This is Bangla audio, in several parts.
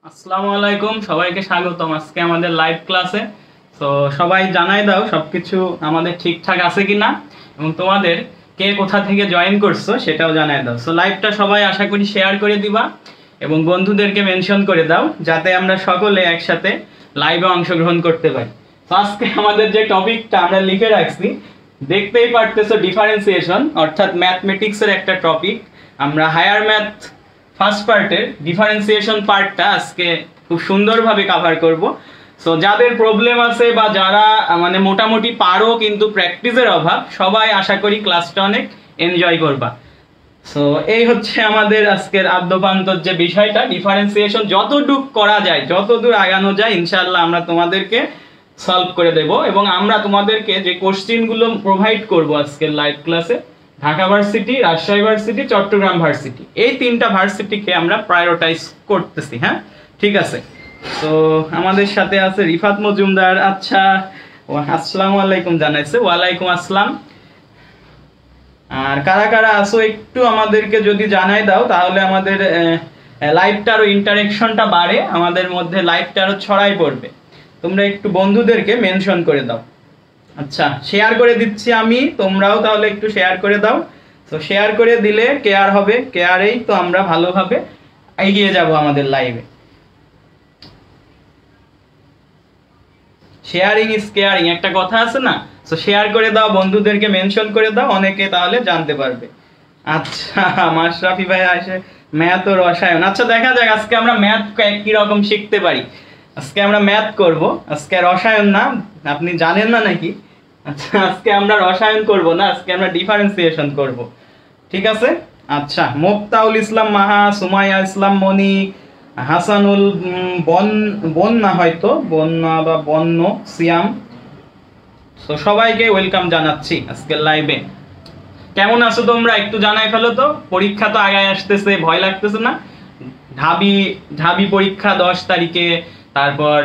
আসসালামু আলাইকুম, সবাইকে স্বাগতম আজকে আমাদের লাইভ ক্লাসে। তো সবাই জানাই দাও সবকিছু আমাদের ঠিকঠাক আছে কিনা, এবং তোমাদের কে কোথা থেকে জয়েন করছো সেটাও জানাই দাও। সো লাইভটা সবাই আশা করি শেয়ার করে দিবা এবং বন্ধুদেরকে মেনশন করে দাও যাতে আমরা সকলে একসাথে লাইভে অংশগ্রহণ করতে পারি। তো আজকে আমাদের যে টপিকটা আমরা লিখে রাখছি দেখতেই পারতেছো, ডিফারেন্সিয়েশন অর্থাৎ ম্যাথমেটিক্সের একটা টপিক। আমরা হায়ার ম্যাথ ফার্স্ট পার্টের ডিফারেন্সিয়েশন পার্টটা আজকে খুব সুন্দরভাবে কভার করব। সো যাদের প্রবলেম আছে বা যারা মানে মোটামুটি পারো কিন্তু প্র্যাকটিসের অভাব, সবাই আশা করি ক্লাসটা অনেক এনজয় করবা। সো এই হচ্ছে আমাদের আজকের আদ্যপান্তর যে বিষয়টা, ডিফারেন্সিয়েশন যতটুকু করা যায়, যতদূর আগানো যায় ইনশাআল্লাহ আমরা তোমাদেরকে সলভ করে দেব। এবং আমরা তোমাদেরকে যে কোশ্চেনগুলো প্রোভাইড করব আজকের লাইভ ক্লাসে, Dhaka varsity, Rajshahi varsity, Chittagong varsity, এই তিনটা ভার্সিটিকে আমরা প্রায়োরিটাইজ করতেছি। হ্যাঁ, ঠিক আছে। তো আমাদের সাথে আছে রিফাত মজুমদার। আচ্ছা, আসসালামু আলাইকুম জানাইছে। ওয়ালাইকুম আসসালাম। আর কারা কারা আসো একটু আমাদেরকে যদি জানাই দাও তাহলে আমাদের লাইভটা আরো ইন্টারেকশনটা বাড়ে, আমাদের মধ্যে লাইভটা আরো ছড়াই পড়বে। তোমরা একটু বন্ধুদেরকে মেনশন করে দাও। আচ্ছা, শেয়ার করে দিচ্ছি আমি, তোমরাও তাহলে একটু শেয়ার করে দাও। তো শেয়ার করে দিলে কেয়ার হবে, কেয়ারেই তো আমরা ভালোভাবে এগিয়ে যাব আমাদের লাইভে। শেয়ারিং ইজ কেয়ারিং একটা কথা আছে না? তো শেয়ার করে দাও, বন্ধুদেরকে মেনশন করে দাও, অনেকে তাহলে জানতে পারবে। আচ্ছা, মাশরাফি ভাই আসে ম্যাথ ও রসায়ন। আচ্ছা, দেখা যাক আজকে আমরা ম্যাথ কি রকম শিখতে পারি। আজকে আমরা ম্যাথ করব, আজকে রসায়ন না। আপনি জানেন না নাকি? আচ্ছা, আজকে আমরা রসায়ন করব না, আজকে আমরা ডিফারেন্সিয়েশন করব। ঠিক আছে। আচ্ছা, মুফতাউল ইসলাম মাহা, সুমাইয়া ইসলাম মনি, হাসানুল বন্যা, হয়তো বন্যা বা বন্য সিয়াম। তো সবাইকে ওয়েলকাম জানাচ্ছি আজকের লাইভে। কেমন আছো তোমরা একটু জানাই ফেলো তো। পরীক্ষা তো আগায় আসতেছে, ভয় লাগতেছে না? ঢাবি পরীক্ষা 10 তারিখে, তারপর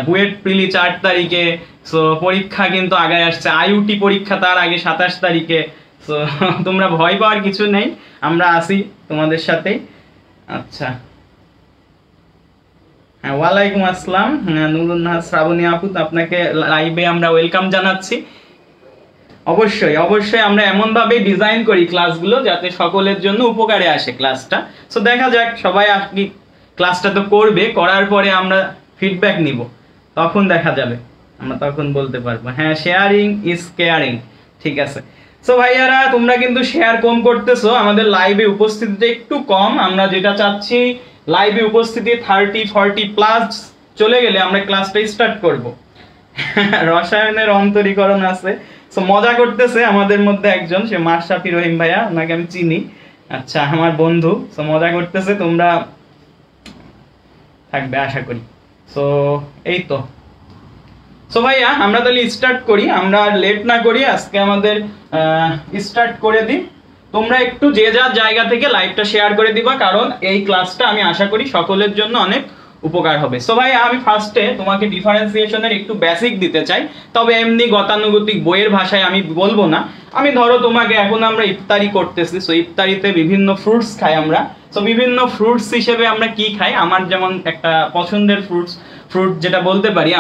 বুয়েট প্রিলি 4 তারিখে। সো পরীক্ষা কিন্তু আগায় আসছে। আইউটি পরীক্ষা তার আগে 27 তারিখে। সো তোমরা ভয় পাওয়ার কিছু নেই, আমরা আছি তোমাদের সাথে। আচ্ছা, হ্যাঁ, ওয়ালাইকুম আসসালাম নুরুন্নাহার শ্রাবণী আপু, আপনাকে লাইভে আমরা ওয়েলকাম জানাচ্ছি। অবশ্যই অবশ্যই আমরা এমনভাবে ডিজাইন করি ক্লাসগুলো যাতে সকলের জন্য উপকারে আসে ক্লাসটা। সো দেখা যাক, সবাই কি ক্লাসটা তো করবে, করার পরে আমরা ফিডব্যাক নিব, তখন দেখা যাবে, আমরা তখন বলতে পারবো। হ্যাঁ, শেয়ারিং ইজ কেয়ারিং। ঠিক আছে। সো ভাইয়ারা, তোমরা কিন্তু শেয়ার কম করতেছো, আমাদের লাইভে উপস্থিতিটা একটু কম। আমরা যেটা চাচ্ছি, লাইভে উপস্থিতি 30-40 প্লাস চলে গেলে আমরা ক্লাসটা স্টার্ট করব। রসায়নের অন্তরীকরণ আছে। সো মজা করতেছে আমাদের মধ্যে একজন, সে মাশরাফি রহিম ভাইয়া, ওনাকে আমি চিনি। আচ্ছা, আমার বন্ধু। সো মজা করতেছে, তোমরা থাকবে আশা করি। সো এই তো। সো ভাইয়া, আমরা তাহলে স্টার্ট করি, আমরা লেট না করি, আজকে আমাদের স্টার্ট করে দিই। তোমরা একটু যে যার জায়গা থেকে লাইভটা শেয়ার করে দিবা, কারণ এই ক্লাসটা আমি আশা করি সকলের জন্য অনেক উপকার হবে। সো ভাই, আমি ফার্স্টে তোমাকে ডিফারেন্সিয়েশনের একটু বেসিক দিতে চাই, তবে এমনি গতানুগতিক বইয়ের ভাষায় আমি বলবো না। আমি ধরো তোমাকে, এখন আমরা ইফতারি করতেছি, সো ইফতারিতে বিভিন্ন ফ্রুটস খাই আমরা। সো বিভিন্ন ফ্রুটস হিসেবে আমরা কি খাই, আমার যেমন একটা পছন্দের ফ্রুট যেটা বলতে পারি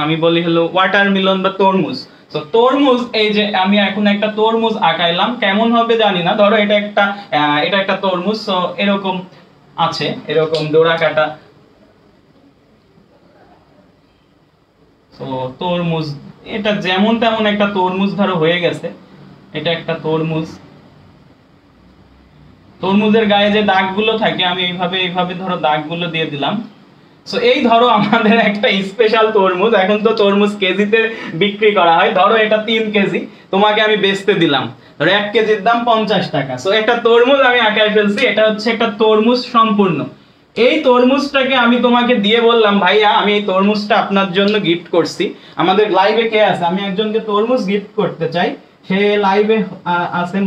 আমি বলি হলো ওয়াটারমেলন বা তরমুজ। তো তরমুজ, এই যে আমি এখন একটা তরমুজ আঁকাইলাম, কেমন হবে জানি না। ধরো এটা একটা তরমুজ। সো এরকম আছে, এরকম ডোরা কাটা। তো তরমুজ, এটা যেমন তেমন একটা তরমুজ ধরো হয়ে গেছে, এটা একটা তরমুজ। তরমুজের গায়ে যে দাগগুলো থাকে, আমি এইভাবে ধরো দাগগুলো দিয়ে দিলাম। সো এই ধরো আমাদের একটা স্পেশাল তরমুজ। এখন তো তরমুজ কেজিতে বিক্রি করা হয়, ধরো এটা 3 কেজি, তোমাকে আমি বেচতে দিলাম, ধরো 1 কেজির দাম 50 টাকা। সো একটা তরমুজ আমি আঁকায় ফেলছি, এটা হচ্ছে একটা তরমুজ সম্পূর্ণ। এই তরমুজটাকে আমি তোমাকে দিয়ে বললাম, ভাইয়া আমি এই তরমুজটা আপনার জন্য গিফট করছি। আমাদের লাইভে কে আছে? আমি একজনকে তরমুজ গিফট করতে চাই। সে লাইভে আছে,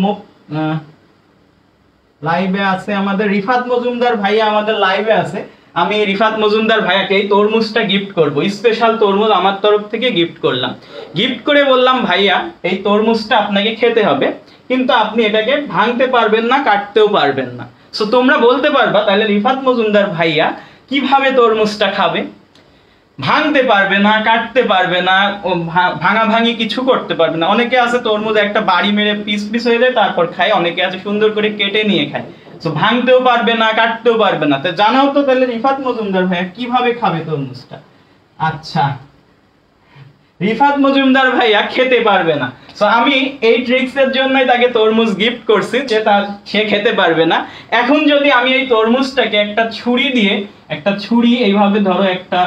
লাইভে আছে আমাদের রিফাত মজুমদার ভাইয়া, আমাদের লাইভে আছে। আমি রিফাত মজুমদার ভাইয়াকে এই তরমুজটা গিফট করব, স্পেশাল তরমুজ আমার তরফ থেকে গিফট করলাম। গিফট করে বললাম, ভাইয়া এই তরমুজটা আপনাকে খেতে হবে, কিন্তু আপনি এটাকে ভাঙতে পারবেন না, কাটতেও পারবেন না। সো তোমরা বলতে পারবা তাহলে রিফাত মজুমদার ভাইয়া কিভাবে তরমুজটা খাবে? ভাঙতে পারবে না, কাটতে পারবে না, ভাঙাভাঙি কিছু করতে পারবে না। অনেকে আছে তরমুজ একটা বাড়ি মেরে পিস পিস হয়ে যায় তারপর খায়, অনেকে আছে সুন্দর করে কেটে নিয়ে খায়। তো ভাঙতেও পারবে না, কাটতেও পারবে না। তো জানাও তো তাহলে রিফাত মজুমদার ভাইয়া কিভাবে খাবে তরমুজটা? আচ্ছা, রিফাত মজুমদার ভাইয়া খেতে পারবে না। তো আমি এই ট্রিক্সের জন্যই তাকে তরমুজ গিফট করছি, যে সে খেতে পারবে না। এখন যদি আমি এই তরমুজটাকে একটা ছুরি দিয়ে, একটা ছুরি এইভাবে ধরো, একটা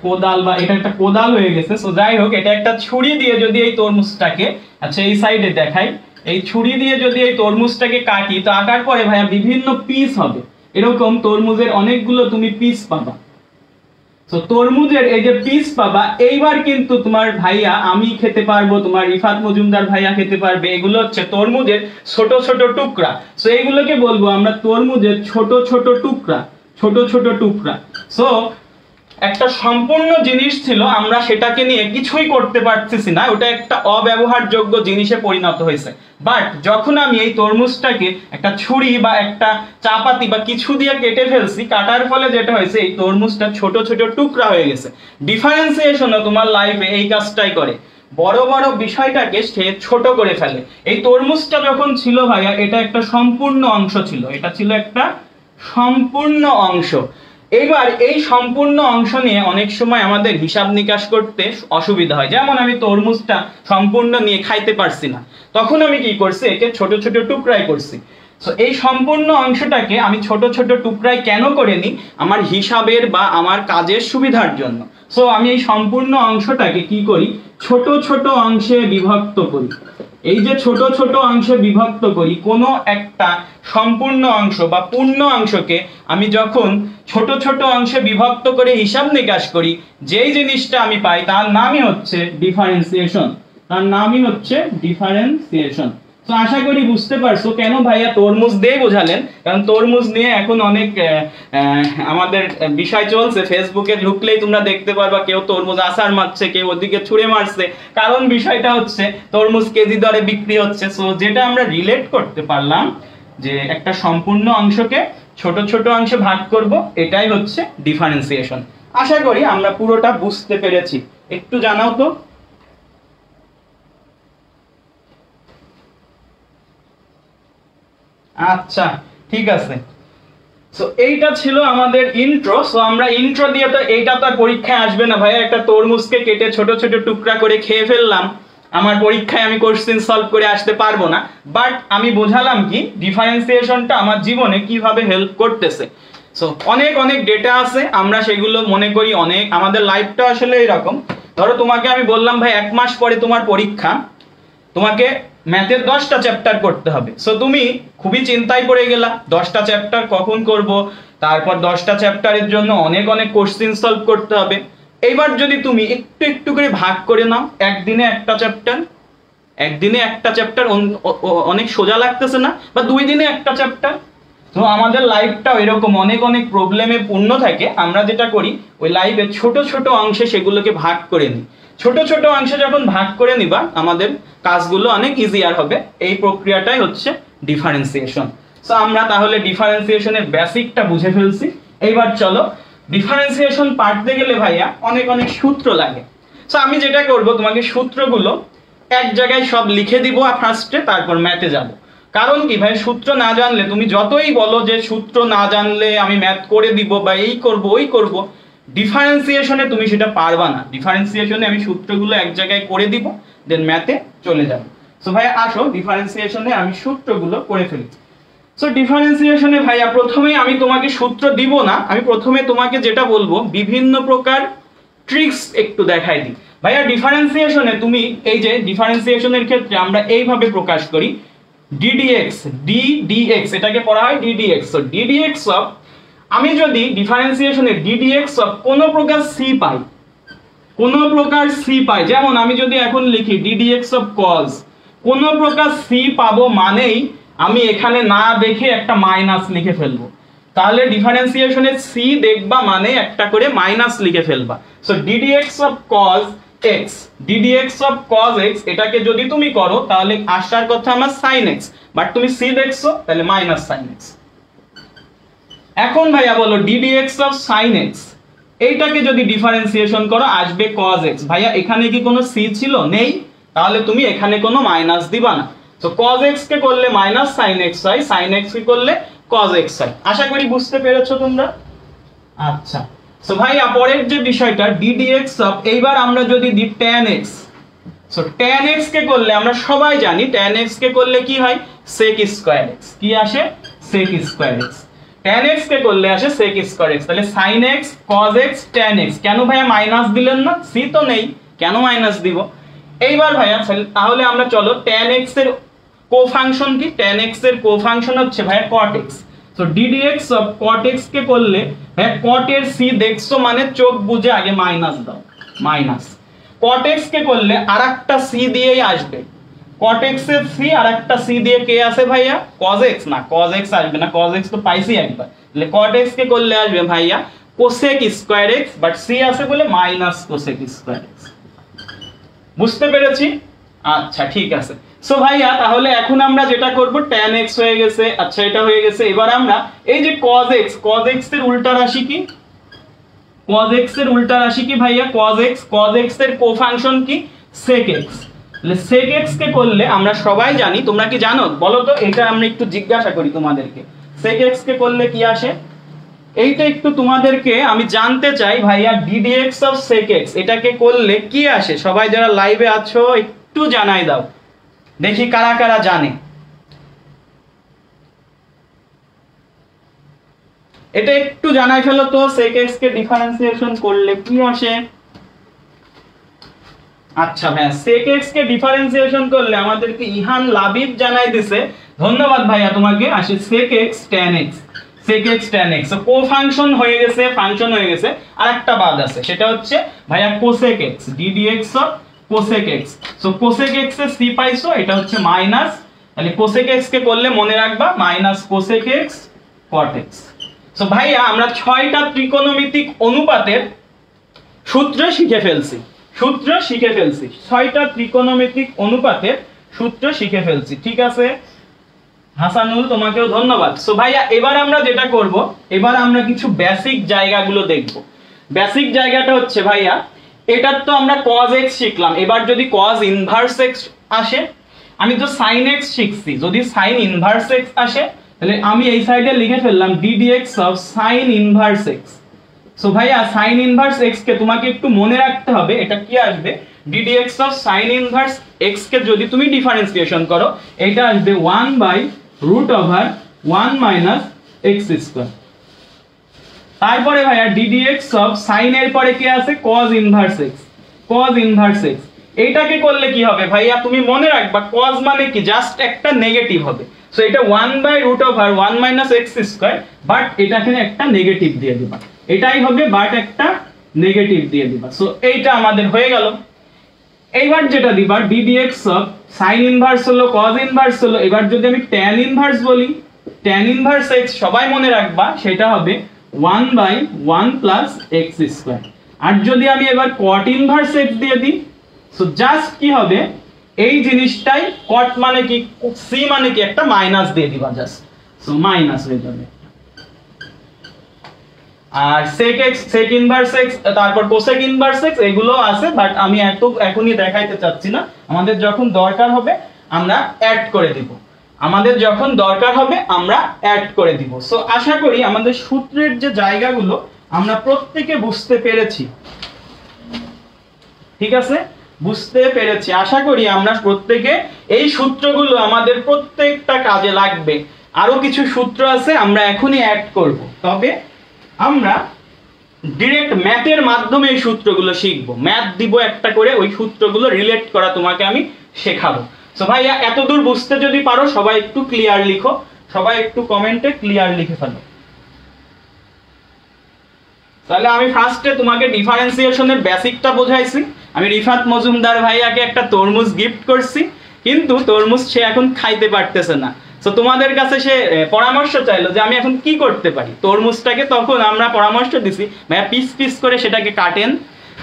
কোদাল, বা এটা একটা কোদাল হয়ে গেছে, সো যাই হোক, এটা একটা ছুরি দিয়ে যদি এই তরমুজটাকে, আচ্ছা এই সাইডে দেখাই, এই ছুরি দিয়ে যদি এই তরমুজটাকে কাটি, তো আটার পরে ভাইয়া বিভিন্ন পিস হবে। এরকম তরমুজের অনেকগুলো তুমি পিস পাবা। তো তরমুজের এই যে পিস পাবা, এইবার কিন্তু তোমার ভাইয়া, আমি খেতে পারবো, তোমার রিফাত মজুমদার ভাইয়া খেতে পারবে। এগুলো হচ্ছে তরমুজের ছোট ছোট টুকরা। সো এইগুলোকে বলবো আমরা তরমুজের ছোট ছোট টুকরা, ছোট ছোট টুকরা। সো একটা সম্পূর্ণ জিনিস ছিল, আমরা সেটাকে নিয়ে কিছুই করতে পারতেছি না, ওটা একটা অব্যবহারযোগ্য জিনিসে পরিণত হয়েছে। বাট যখন আমি এই তরমুজটাকে একটা ছুরি বা একটা চাপাতি বা কিছু দিয়ে কেটে ফেলছি, কাটার ফলে যেটা হয়েছে, এই তরমুজটা ছোট ছোট টুকরা হয়ে গেছে। ডিফারেন্সিয়েশনও তোমার লাইফে এই কাজটাই করে, বড় বড় বিষয়টাকে সে ছোট করে ফেলে। এই তরমুজটা যখন ছিল ভাইয়া, এটা একটা সম্পূর্ণ অংশ ছিল, এটা ছিল একটা সম্পূর্ণ অংশ। এবার এই সম্পূর্ণ অংশ নিয়ে অনেক সময় আমাদের হিসাব নিকাশ করতে অসুবিধা হয়। যেমন আমি তরমুজটা সম্পূর্ণ নিয়ে খাইতে পারছি না, তখন আমি কি করছি, একে ছোট ছোট টুকরাই করছি। সো এই সম্পূর্ণ অংশটাকে আমি ছোট ছোট টুকরাই কেন করে নিই? আমার হিসাবের বা আমার কাজের সুবিধার জন্য। সো আমি এই সম্পূর্ণ অংশটাকে কি করি, ছোট ছোট অংশে বিভক্ত করি। এই যে ছোট ছোট অংশে বিভক্ত করি, কোনো একটা সম্পূর্ণ অংশ বা পূর্ণ অংশকে আমি যখন ছোট ছোট অংশে বিভক্ত করে হিসাব নিকাশ করি, যেই জিনিসটা আমি পাই তার নামই হচ্ছে ডিফারেন্সিয়েশন, তার নামই হচ্ছে ডিফারেন্সিয়েশন। তো আশা করি বুঝতে পারছো কেন ভাইয়া তরমুজ দিয়ে বোঝালেন, কারণ তরমুজ নিয়ে এখন অনেক আমাদের বিষয় চলছে। ফেসবুকে ঢুকলেই তোমরা দেখতে পারবা কেউ তরমুজ আচার মারছে, কেউ ওদিকে ছুঁড়ে মারছে, কারণ বিষয়টা হচ্ছে তরমুজ কেজি দরে বিক্রি হচ্ছে। সো যেটা আমরা রিলেট করতে পারলাম, যে একটা সম্পূর্ণ অংশকে ছোট ছোট অংশে ভাগ করব, এটাই হচ্ছে ডিফারেন্সিয়েশন। আশা করি আমরা পুরোটা বুঝতে পেরেছি। একটু জানাও তো। আচ্ছা, ঠিক আছে। সো এইটা ছিল আমাদের ইন্ট্রো। সো আমরা ইন্ট্রো দিয়ে তো এইটা তো পরীক্ষায় আসবে না ভাইয়া, একটা তরমুজকে কেটে ছোট ছোট টুকরা করে খেয়ে ফেললাম, আমার পরীক্ষায় আমি কোশ্চেন সলভ করে আসতে পারবো না। বাট আমি বোঝালাম কি ডিফারেন্সিয়েশনটা আমার জীবনে কিভাবে হেল্প করতেছে। সো অনেক অনেক ডেটা আছে, আমরা সেগুলো মনে করি অনেক, আমাদের লাইফটা আসলে এরকম। ধরো তোমাকে আমি বললাম ভাই 1 মাস পরে তোমার পরীক্ষা, তোমাকে ম্যাথের 10টা চ্যাপ্টার করতে হবে। সো তুমি খুবই চিন্তায় পড়ে গেলা, 10টা চ্যাপ্টার কখন করব, তারপর 10টা চ্যাপ্টারের জন্য অনেক অনেক কোশ্চেন সলভ করতে হবে। এইবার যদি তুমি একটু একটু করে ভাগ করে নাও, একদিনে একটা চ্যাপ্টার, একদিনে একটা চ্যাপ্টার অনেক সোজা লাগতেছে না? বা 2 দিনে একটা চ্যাপ্টার। তো আমাদের লাইফটাও এরকম অনেক অনেক প্রবলেমে পূর্ণ থাকে। আমরা যেটা করি, ওই লাইফে ছোট ছোট অংশে সেগুলোকে ভাগ করে নিই। ছোট ছোট অংশে যখন ভাগ করে নিবা, আমাদের কাজগুলো অনেক ইজিয়ার হবে। এই প্রক্রিয়াটাই হচ্ছে ডিফারেন্সিয়েশন। সো আমরা তাহলে ডিফারেন্সিয়েশনের বেসিকটা বুঝে ফেলছি। এইবার চলো, ডিফারেন্সিয়েশন পারতে গেলে ভাইয়া অনেক অনেক সূত্র লাগে। সো আমি যেটা করব, তোমাকে সূত্রগুলো এক জায়গায় সব লিখে দিব ফার্স্টে, তারপর ম্যাথে যাব। কারণ কি ভাই, সূত্র না জানলে তুমি যতই বলো যে সূত্র না জানলে আমি ম্যাথ করে দিব বা এই করব ওই করব, ডিফারেন্সিয়েশনে তুমি সেটা পারবা না। ডিফারেন্সিয়েশনে আমি সূত্রগুলো এক জায়গায় করে দিব, দেন ম্যাথে চলে যাব। সো ভাই আসো ডিফারেন্সিয়েশনে আমি সূত্রগুলো করে ফেলি। সো ডিফারেন্সিয়েশনে ভাইয়া প্রথমেই আমি তোমাকে সূত্র দিব না, আমি প্রথমে তোমাকে যেটা বলবো বিভিন্ন প্রকার ট্রিক্স একটু দেখাই দিই। ভাইয়া ডিফারেন্সিয়েশনে তুমি এই যে ডিফারেন্সিয়েশনের ক্ষেত্রে আমরা এইভাবে প্রকাশ করি, ডিডিএক্স, ডিডিএক্স, এটাকে পড়া হয় ডিডিএক্স। সো ডিডিএক্স অফ, আমি যদি ডিফারেন্সিয়েশনে ডিডিএক্স অফ কোন প্রকার সি পাই, কোন প্রকার সি পাই, যেমন আমি যদি এখন লিখি ডিডিএক্স অফ কজ, কোন প্রকার সি পাবো মানেই আমি এখানে না দেখে একটা মাইনাস লিখে ফেলবো। তাহলে ডিফারেন্সিয়েশনে সি দেখবা মানে একটা করে মাইনাস লিখে ফেলবা। So d d x of cos x, d d x of cos x, এটাকে যদি তুমি করো তাহলে আসার কথা আমার সাইন এক্স, বাট তুমি সি দেখছো তাহলে মাইনাস সাইন এক্স। এখন ভাইয়া বলো ddx অফ sin x এইটাকে যদি ডিফারেন্সিয়েশন করো আসবে cos x। ভাইয়া এখানে কি কোনো c ছিল? নেই, তাহলে তুমি এখানে কোনো মাইনাস দিবা না। তো cos x কে করলে মাইনাস sin x হয়, sin x কে করলে cos x হয়। আশা করি বুঝতে পেরেছো তোমরা। আচ্ছা, সো ভাইয়া পরের যে বিষয়টা ddx অফ, এইবার আমরা যদি দিই tan x, so tan x কে করলে আমরা সবাই জানি tan x কে করলে কি হয় sec স্কয়ার x, কি আসে sec square x। tan x কে করলে আসে sec স্কয়ার x, তাহলে sin x cos x tan x। কেন ভাইয়া মাইনাস দিলেন না? c তো নেই, কেন মাইনাস দিব? এইবার ভাইয়া তাহলে আমরা চলো tan x এর কোফাংশন কি? tan x এর কোফাংশন হচ্ছে ভাইয়া cot x। So ddx of cot x কে করলে ভাইয়া cot এর c দেখছো মানে চোখ বুঝে আগে মাইনাস দাও, মাইনাস। cot x কে করলে আরেকটা c দিয়েই আসবে, cot x এর c আরেকটা c দিয়ে কে আসে ভাইয়া? cos x না, cos x আসবে না, cos x তো পাইছি একবার। তাহলে cot x কে করলে আসবে ভাইয়া cosec square x, but c আছে বলে মাইনাস cosec স্কয়ার x। বুঝতে পেরেছি? আচ্ছা ঠিক আছে। সো ভাইয়া তাহলে এখন আমরা যেটা করব tan x হয়ে গেছে, আচ্ছা এটা হয়ে গেছে। এবার আমরা এই যে cos x, cos x এর উল্টা রাশি কি? cos x এর উল্টা রাশি কি ভাইয়া? cos x এর কোফাংশন কি? sec x। তাহলে sec x কে করলে আমরা সবাই জানি, তোমরা কি জানো বলো তো? এটা আমরা একটু জিজ্ঞাসা করি তোমাদেরকে, sec x কে করলে কি আসে? এইটা একটু তোমাদেরকে আমি জানতে চাই ভাইয়া, ddx অফ sec x এটাকে করলে কি আসে? সবাই যারা লাইভে আছো একটু জানাই দাও, দেখি কারা কারা জানে। এটা একটু জানাই ফেলো তো, sec x কে ডিফারেন্সিয়েশন করলে কি আসে? আচ্ছা ভাইয়া sec x কে ডিফারেন্সিয়েশন করলে আমাদেরকে ইহান লাবিব জানাই দিছে, ধন্যবাদ ভাইয়া তোমাকে। আসে sec x tan x, sec x tan x। So cofunction হয়ে গেছে, ফাংশন হয়ে গেছে, আরেকটা বাদ আছে, সেটা হচ্ছে ভাইয়া cosec x, ddx of cosec x। So cosec x এর c পাইছো, এটা হচ্ছে মাইনাস, তাহলে cosec x কে করলে মনে রাখবা minus cosec x cot x। So ভাইয়া আমরা 6টা ত্রিকোণমিতিক অনুপাতের সূত্র শিখে ফেলছি, 6টা ত্রিকোণমিতিক অনুপাতের সূত্র শিখে ফেলছি, ঠিক আছে হাসানুল, তোমাকেও ধন্যবাদ। সো ভাইয়া এবার আমরা যেটা করব, এবার আমরা কিছু বেসিক জায়গাগুলো দেখব। বেসিক জায়গাটা হচ্ছে ভাইয়া, এটার তো আমরা cos x শিখলাম, এবার যদি cos ইনভার্স x আসে, আমি তো sin x শিখছি, যদি sin ইনভার্স x আসে তাহলে আমি এই সাইডে লিখে ফেললাম ddx of sin inverse x। So ভাইয়া sin ইনভার্স x কে তোমাকে একটু মনে রাখতে হবে, এটা কি আসবে? ddx of sin inverse x কে যদি তুমি ডিফারেন্সিয়েশন করো, এটা আসবে 1/√1 মাইনাস x স্কয়ার। তারপরে ভাইয়া ddx অফ sin এর পরে কি আছে? cos inverse x, cos inverse x। এইটাকে করলে কি হবে ভাইয়া? তুমি মনে রাখবা cos মানে কি? জাস্ট একটা নেগেটিভ হবে। সো এটা 1/√1 মাইনাস x স্কয়ার, বাট এটাকে একটা নেগেটিভ দিয়ে দিবা, এটাই হবে, বাট একটা নেগেটিভ দিয়ে দিবা। সো এইটা আমাদের হয়ে গেল। এইবার যেটা দিবা ddx অফ sin ইনভার্স হলো, cos ইনভার্স হলো, এবার যদি আমি tan ইনভার্স বলি, tan ইনভার্স x সবাই মনে রাখবা সেটা হবে 1/1 প্লাস x স্কয়ার। আর যদি আমি এবার cot ইনভার্স x দিয়ে দিই, সো জাস্ট কি হবে? এই জিনিসটাই cot মানে কি, c মানে কি, একটা মাইনাস দিয়ে দিবা জাস্ট, সো মাইনাস হয়ে যাবে। আর sec x, sec inverse x, তারপর cosec ইনভার্স x এগুলো আছে, বাট আমি এখনই দেখাইতে চাচ্ছি না, আমাদের যখন দরকার হবে আমরা অ্যাড করে দিব, আমাদের যখন দরকার হবে আমরা অ্যাড করে দিব। সো আশা করি আমাদের সূত্রের যে জায়গাগুলো আমরা প্রত্যেকে বুঝতে পেরেছি, ঠিক আছে? বুঝতে পেরেছি, আশা করি আমরা প্রত্যেকে এই সূত্রগুলো আমাদের প্রত্যেকটা কাজে লাগবে। আরো কিছু সূত্র আছে আমরা এখনই অ্যাড করব, তবে আমরা ডাইরেক্ট ম্যাথের মাধ্যমে এই সূত্রগুলো শিখবো, ম্যাথ দিব একটা করে, ওই সূত্রগুলো রিলেট করা তোমাকে আমি শেখাবো। সো ভাইয়া এতদূর বুঝতে যদি পারো সবাই একটু ক্লিয়ার লিখো, সবাই একটু কমেন্টে ক্লিয়ার লিখে ফেলো। তাহলে আমি ফার্স্টে তোমাকে ডিফারেন্সিয়েশনের বেসিকটা বোঝাইছি। আমি রিফাত মজুমদার ভাইয়াকে একটা তরমুজ গিফট করছি, কিন্তু তরমুজ সে এখন খাইতে পারতেছে না। সো তোমাদের কাছে সে পরামর্শ চাইলো যে আমি এখন কি করতে পারি তরমুজটাকে, তখন আমরা পরামর্শ দিছি ভাইয়া পিস পিস করে সেটাকে কাটেন,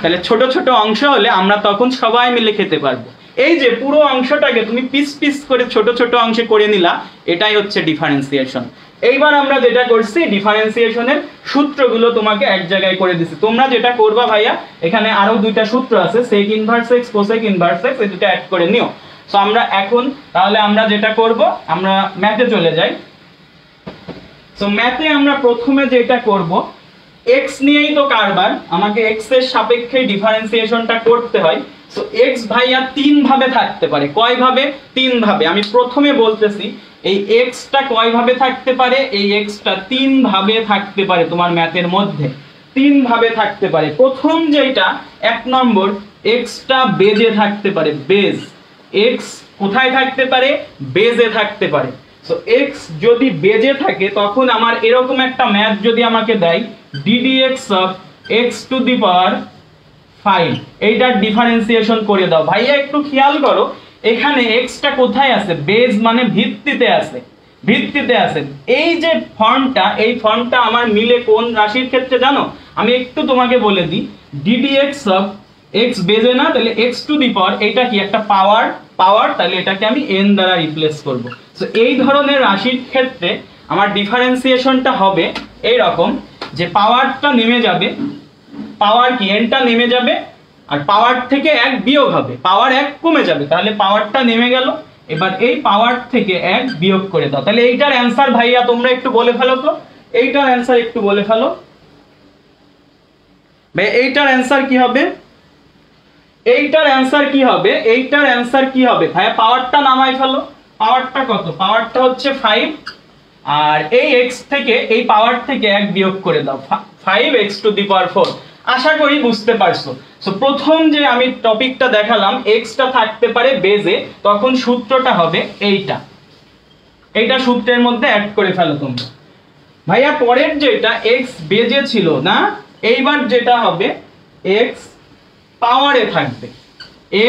তাহলে ছোট ছোট অংশ হলে আমরা তখন সবাই মিলে খেতে পারবো। এই যে পুরো অংশটাকে তুমি পিস পিস করে ছোট ছোট অংশে করে নিলা, এটাই হচ্ছে ডিফারেন্সিয়েশন। এইবার আমরা যেটা করছি ডিফারেন্সিয়েশনের সূত্রগুলো তোমাকে এক জায়গায় করে দিছি। তোমরা যেটা করবা ভাইয়া, এখানে আরো দুইটা সূত্র আছে, sec inverse x cosec inverse x, এই দুটো অ্যাড করে নিও। সো আমরা এখন তাহলে আমরা যেটা করব, আমরা ম্যাথে চলে যাই। সো ম্যাথে আমরা প্রথমে যেটা করব, এক্স নিয়েই তো কারবার, আমাকে এক্স এর সাপেক্ষে ডিফারেন্সিয়েশনটা করতে হয়। সো এক্স ভাইয়া তিন ভাবে থাকতে পারে। কয় ভাবে? তিন ভাবে। আমি প্রথমে বলতেছি এই এক্সটা কয় ভাবে থাকতে পারে, এই এক্সটা তিন ভাবে থাকতে পারে তোমার ম্যাথের মধ্যে, তিন ভাবে থাকতে পারে। প্রথম যেটা, এক নম্বর, এক্সটা বেজে থাকতে পারে। বেজ, এক্স কোথায় থাকতে পারে? বেজে থাকতে পারে। সো এক্স যদি বেজে থাকে তখন আমার এরকম একটা ম্যাথ যদি আমাকে দেয়, ddx of x to the power 5, এইটার ডিফারেন্সিয়েশন করে দাও। ভাইয়া একটু খেয়াল করো, এখানে এক্সটা কোথায় আছে? বেজ মানে ভিত্তিতে আছে, ভিত্তিতে আছে। এই যে ফর্মটা, এই ফর্মটা আমার মিলে কোন রাশির ক্ষেত্রে জানো? আমি একটু তোমাকে বলে দিই, ddx অফ x বেজে না, তাহলে x টু দি পাওয়ার, এটা কি একটা পাওয়ার, পাওয়ার, তাহলে এটাকে আমি n দ্বারা রিপ্লেস করব। সো এই ধরনের রাশির ক্ষেত্রে আমার ডিফারেন্সিয়েশনটা হবে এই রকম, যে পাওয়ারটা নেমে যাবে, পাওয়ার কি nটা নেমে যাবে, আর পাওয়ার থেকে এক বিয়োগ হবে, পাওয়ার এক কমে যাবে, তাহলে পাওয়ারটা নেমে গেল। এবার এই পাওয়ার থেকে এক বিয়োগ করে দাও। তাহলে এইটার অ্যান্সার ভাইয়া তোমরা একটু বলে ফেলো তো, এইটার অ্যান্সার একটু বলে ফেলো ভাই, এইটার অ্যান্সার কি হবে? এইটার অ্যান্সার কি হবে? এইটার অ্যান্সার কি হবে ভাইয়া? পাওয়ারটা নামাই ফেলো। পাওয়ারটা কত? পাওয়ারটা হচ্ছে 5, আর এই x থেকে, এই পাওয়ার থেকে এক বিয়োগ করে দাও, 5x টু দি পাওয়ার 4। আশা করি বুঝতে পারছো। সো প্রথম যে আমি টপিকটা দেখালাম, এক্সটা থাকতে পারে বেজে, তখন সূত্রটা হবে এইটা, এইটা সূত্রের মধ্যে অ্যাড করে ফেলো তোমরা। ভাইয়া পরের যেটা x বেজে ছিল না, এইবার যেটা হবে x পাওয়ারে থাকবে,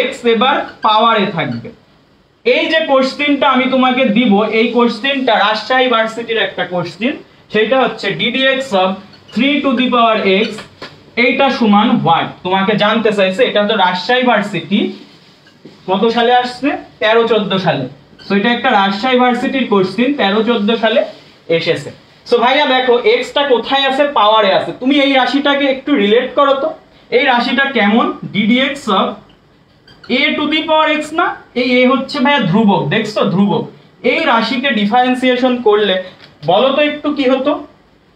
x এবার পাওয়ারে থাকবে। এই যে কোশ্চেনটা আমি তোমাকে দিব, এই কোশ্চেনটা রাজশাহী ভার্সিটির একটা কোশ্চেন, সেটা হচ্ছে ddx of 3 two the power x, এইটা সমান হোয়াট তোমাকে জানতে চাইছে। এটা তো রাজশাহী ভার্সিটি কত সালে আসছে? 13-14 সালে। সো এটা একটা রাজশাহী ভার্সিটির কোশ্চেন, 13-14 সালে এসেছে। সো ভাইয়া দেখো, এক্সটা কোথায় আছে? পাওয়ারে আছে। তুমি এই রাশিটাকে একটু রিলেট করো তো, এই রাশিটা কেমন? ddx of a two the power x না, এই a হচ্ছে ভাইয়া ধ্রুবক, দেখছো ধ্রুবক। এই রাশিকে ডিফারেন্সিয়েশন করলে বলো তো একটু কি হতো?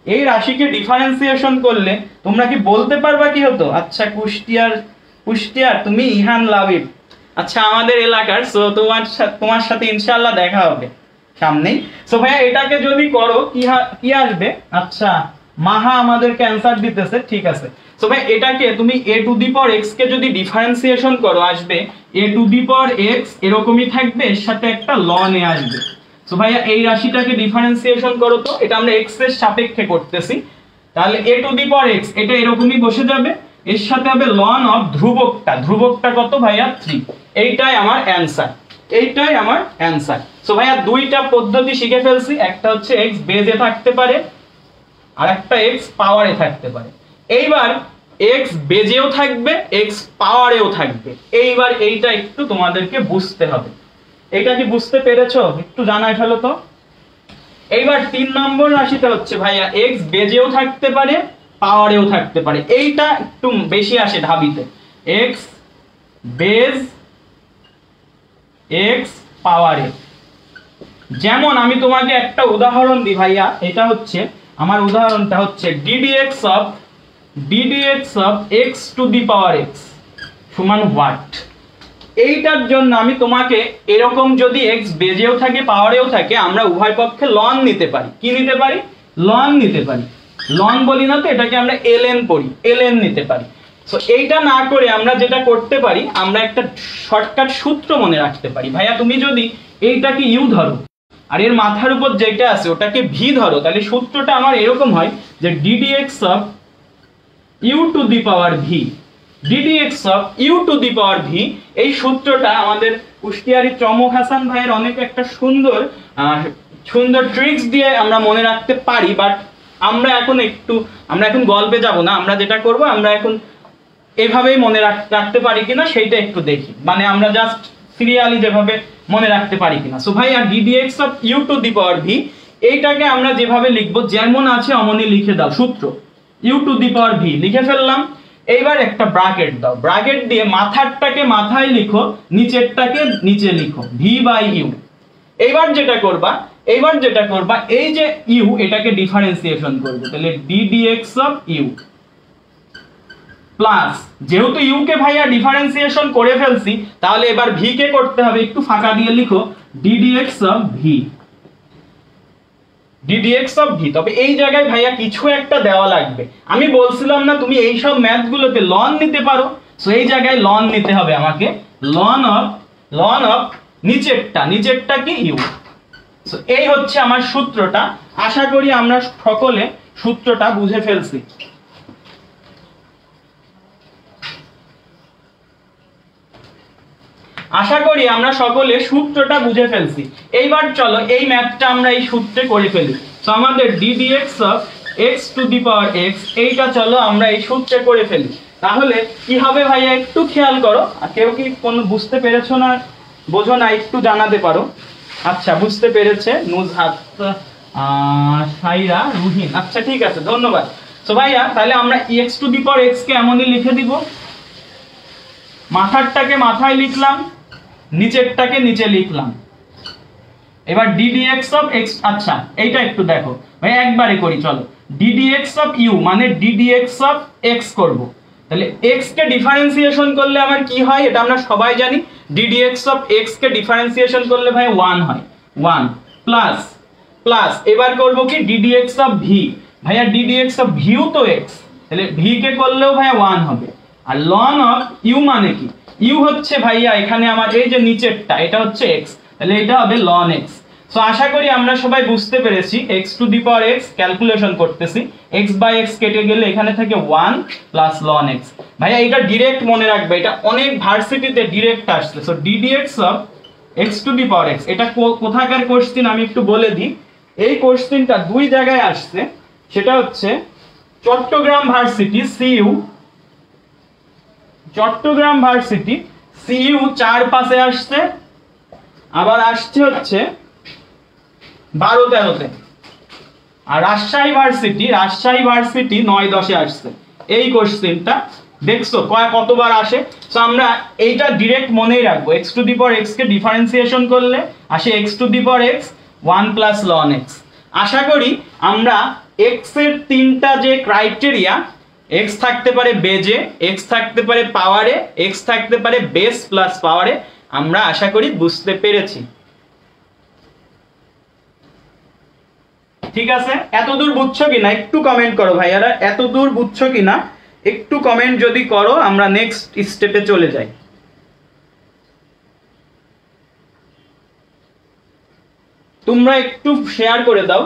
এই রাশিকে ডিফারেন্সিয়েশন করলে তোমরা কি বলতে পারবা কি হতো? আচ্ছা কুষ্টিয়ার তুমি ইহান লাবিব, আচ্ছা আমাদের এলাকার। সো তোমার সাথে ইনশাআল্লাহ দেখা হবে সামনেই। সো ভাইয়া এটাকে যদি করো কি আসবে? আচ্ছা মাহা আমাদেরকে অ্যানসার দিতেছে, ঠিক আছে। সো ভাই এটাকে তুমি a two the power x কে যদি ডিফারেন্সিয়েশন করো, আসবে a two the power x, এরকমই থাকবে, এর সাথে একটা ln a আসবে। সো ভাইয়া এই রাশিটাকে ডিফারেন্সিয়েশন করো তো, এটা আমরা x এর সাপেক্ষে করতেছি, তাহলে a two the power x এটা এরকমই বসে যাবে, এর সাথে হবে ln অফ ধ্রুবকটা, ধ্রুবকটা কত ভাইয়া? 3। এইটাই আমার অ্যানসার, এইটাই আমার অ্যানসার। সো ভাইয়া দুইটা পদ্ধতি শিখে ফেলছি, একটা হচ্ছে x বেজে থাকতে পারে, আর একটা x পাওয়ারে থাকতে পারে। এইবার x বেজেও থাকবে, x পাওয়ারেও থাকবে। এইবার এইটা একটু তোমাদেরকে বুঝতে হবে। এটা কি বুঝতে পেরেছো? একটু জানাই ফেলো তো। এইবার 3 নম্বর রাশিটা হচ্ছে ভাইয়া x বেজেও থাকতে পারে, পাওয়ারেও থাকতে পারে। এইটা একটু বেশি আসে ঢাবিতে, x বেজ, x পাওয়ারে। যেমন আমি তোমাকে একটা উদাহরণ দিই ভাইয়া, এটা হচ্ছে আমার উদাহরণটা হচ্ছে ddx of x to the power x সমান হোয়াট। এইটার জন্য আমি তোমাকে এরকম, যদি x বেজেও থাকে পাওয়ারেও থাকে, আমরা উভয় পক্ষে ln নিতে পারি। কি নিতে পারি? ln নিতে পারি। ln বলি না তো, এটাকে আমরা ln পড়ি, ln নিতে পারি। সো এইটা না করে আমরা যেটা করতে পারি, আমরা একটা শর্টকাট সূত্র মনে রাখতে পারি। ভাইয়া তুমি যদি এইটাকে u ধরো, আর এর মাথার উপর যেটা আছে ওটাকে v ধরো, তাহলে সূত্রটা আমার এরকম হয় যে ddx of u two the power v, ddx of u two the power v। এই সূত্রটা আমাদের কুষ্টিয়ারি চমক হাসান ভাইয়ের অনেক একটা সুন্দর সুন্দর ট্রিক্স দিয়ে আমরা মনে রাখতে পারি। বাট আমরা এখন গল্পে যাব না, আমরা যেটা করব, আমরা এখন এভাবেই মনে রাখতে পারি কিনা সেইটা একটু দেখি, মানে আমরা জাস্ট সিরিয়ালি যেভাবে মনে রাখতে পারি কিনা। সো ভাই আর ddx of u two the power v, এইটাকে আমরা যেভাবে লিখবো যেমন আছে অমনি লিখে দাও। সূত্র u to the power v লিখে ফেললাম। এইবার একটা ব্র্যাকেট দাও, ব্র্যাকেট দিয়ে মাথারটাকে মাথায় লিখো, নিচেরটাকে নিচে লিখো, ভি বাই ইউ। এইবার যেটা করবা এই যে ইউ এটাকে ডিফারেন্সিয়েশন করবে, তাহলে d d x of u plus, যেহেতু ইউ কে ভাইয়া ডিফারেন্সিয়েশন করে ফেলছি তাহলে এবার ভি কে করতে হবে, একটু ফাঁকা দিয়ে লিখো d d x of v, d d x of v. তবে এই জায়গায় ভাইয়া কিছু একটা দেওয়া লাগবে। আমি বলছিলাম না তুমি এই সব ম্যাথ গুলোতে লন নিতে পারো, সো এই জায়গায় লন নিতে হবে আমাকে, লন অফ নিচেরটা কি ইউ। সো এই হচ্ছে আমার সূত্রটা। আশা করি আমরা সকলে সূত্রটা বুঝে ফেলছি। আশা করি আমরা সকলে সূত্রটা বুঝে ফেলছি। এইবার চলো এই ম্যাথটা আমরা এই সূত্রে করে ফেলি। সো আমাদের d d x of x to the power x, এইটা চলো আমরা এই সূত্রে করে ফেলি। তাহলে কি হবে ভাইয়া একটু খেয়াল করো, আর কেউ কি কোনো বুঝতে পেরেছো না বোঝো না একটু জানাতে পারো। আচ্ছা বুঝতে পেরেছে নুজহাত, সাইরা, রুহিন, আচ্ছা ঠিক আছে ধন্যবাদ। সো ভাইয়া তাহলে আমরা x to the power x কে এমনই লিখে দিব, মাথারটাকে মাথায় লিখলাম, নিচেরটাকে নিচে লিখলাম। এবার ডি ডিএক্স অফ এক্স, আচ্ছা এইটা একটু দেখো ভাই একবারে করি চলো। ডি ডিএক্স অফ ইউ মানে ডি ডিএক্স অফ এক্স করব, তাহলে এক্স কে ডিফারেন্সিয়েশন করলে আমার কি হয় এটা আমরা সবাই জানি, ডি ডিএক্স অফ এক্স কে ডিফারেন্সিয়েশন করলে ভাই 1 হয়, 1 প্লাস এবার করব কি ডি ডিএক্স অফ ভি, ভাইয়া ডি ডিএক্স অফ ভিউ তো এক্স, তাহলে ভি কে করলেও ভাইয়া 1 হবে। আর লন অফ ইউ মানে কি, ইউ হচ্ছে ভাইয়া এখানে আমার এই যে নিচেরটা এটা হচ্ছে এক্স, তাহলে এটা হবে লন এক্স। সো আশা করি আমরা সবাই বুঝতে পেরেছি x to the power x calculation করতেছি, এক্স বাই এক্স কেটে গেলে এখানে থাকে 1 প্লাস লন এক্স। ভাইয়া এটা ডিরেক্ট মনে রাখবে, এটা অনেক ভার্সিটিতে ডিরেক্ট আসছে। So d d x of x to the power x, এটা কোথাকার কোশ্চেন আমি একটু বলে দিই। এই কোশ্চেনটা দুই জায়গায় আসছে, সেটা হচ্ছে Chittagong varsity CU, Chittagong varsity CU 4-5 আসছে, আবার আসছে হচ্ছে 12-13-তে, আর রাজশাহী ভার্সিটি 9-10-এ আসছে। এই কোশ্চেনটা দেখছো কতবার আসে। সো আমরা এইটা ডিরেক্ট মনেই রাখবো, x to the power x কে ডিফারেন্সিয়েশন করলে আসে x to the power x 1 plus লন এক্স। আশা করি আমরা এক্স এর তিনটা যে ক্রাইটেরিয়া, এক্স থাকতে পারে বেজে, এক্স থাকতে পারে পাওয়ারে, এক্স থাকতে পারে বেস প্লাস পাওয়ারে, আমরা আশা করি বুঝতে পেরেছি। ঠিক আছে, এতদূর বুঝছো কিনা একটু কমেন্ট করো ভাইয়ারা, এতদূর বুঝছো কিনা একটু কমেন্ট যদি করো আমরা নেক্সট স্টেপে চলে যাই। তোমরা একটু শেয়ার করে দাও।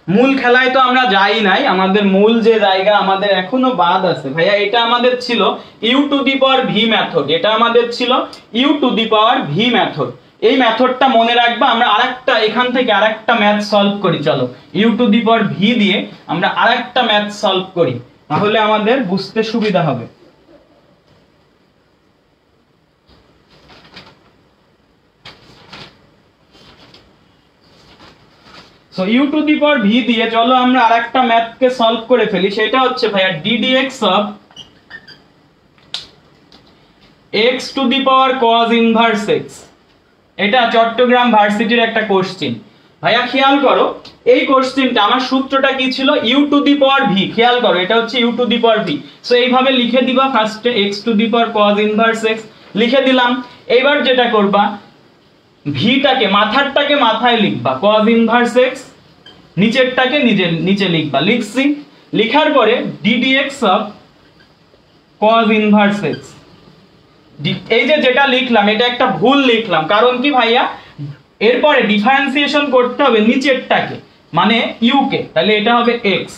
মূল খেলায় তো আমরা যাই নাই, আমাদের মূল যে জায়গা আমাদের এখনো বাদ আছে ভাইয়া, এটা আমাদের ছিল u to the power v method, এটা আমাদের ছিল u to the power v method. এই মেথডটা মনে রাখবা। আমরা আরেকটা এখান থেকে আরেকটা ম্যাথ সলভ করি, চলো u to the power v দিয়ে আমরা আরেকটা ম্যাথ সলভ করি, তাহলে আমাদের বুঝতে সুবিধা হবে। So u to the power v দিয়ে চলো আমরা আরেকটা ম্যাথ কে সলভ করে ফেলি। সেটা হচ্ছে ভাইয়া d d x of x to the power cos inverse x. এটা চট্টগ্রাম ভার্সিটির একটা কোশ্চেন। ভাইয়া খেয়াল করো এই কোশ্চেনটা আমার সূত্রটা কি ছিল, u to the power v. খেয়াল করো এটা হচ্ছে u to the power v. So এইভাবে লিখে দিবা, ফার্স্টে x to the power cos inverse x লিখে দিলাম। এইবার যেটা করবা ভিটাকে মাথারটাকে মাথায় লিখবা, cos ইনভার্স এক্স, নিচেরটাকে নিচে লিখবা। লিখছি, লিখার পরে d d x of cos inverse x. এই যে যেটা লিখলাম এটা একটা ভুল লিখলাম, কারণ কি ভাইয়া এরপরে ডিফারেন্সিয়েশন করতে হবে নিচেরটাকে মানে ইউ কে, তাহলে এটা হবে এক্স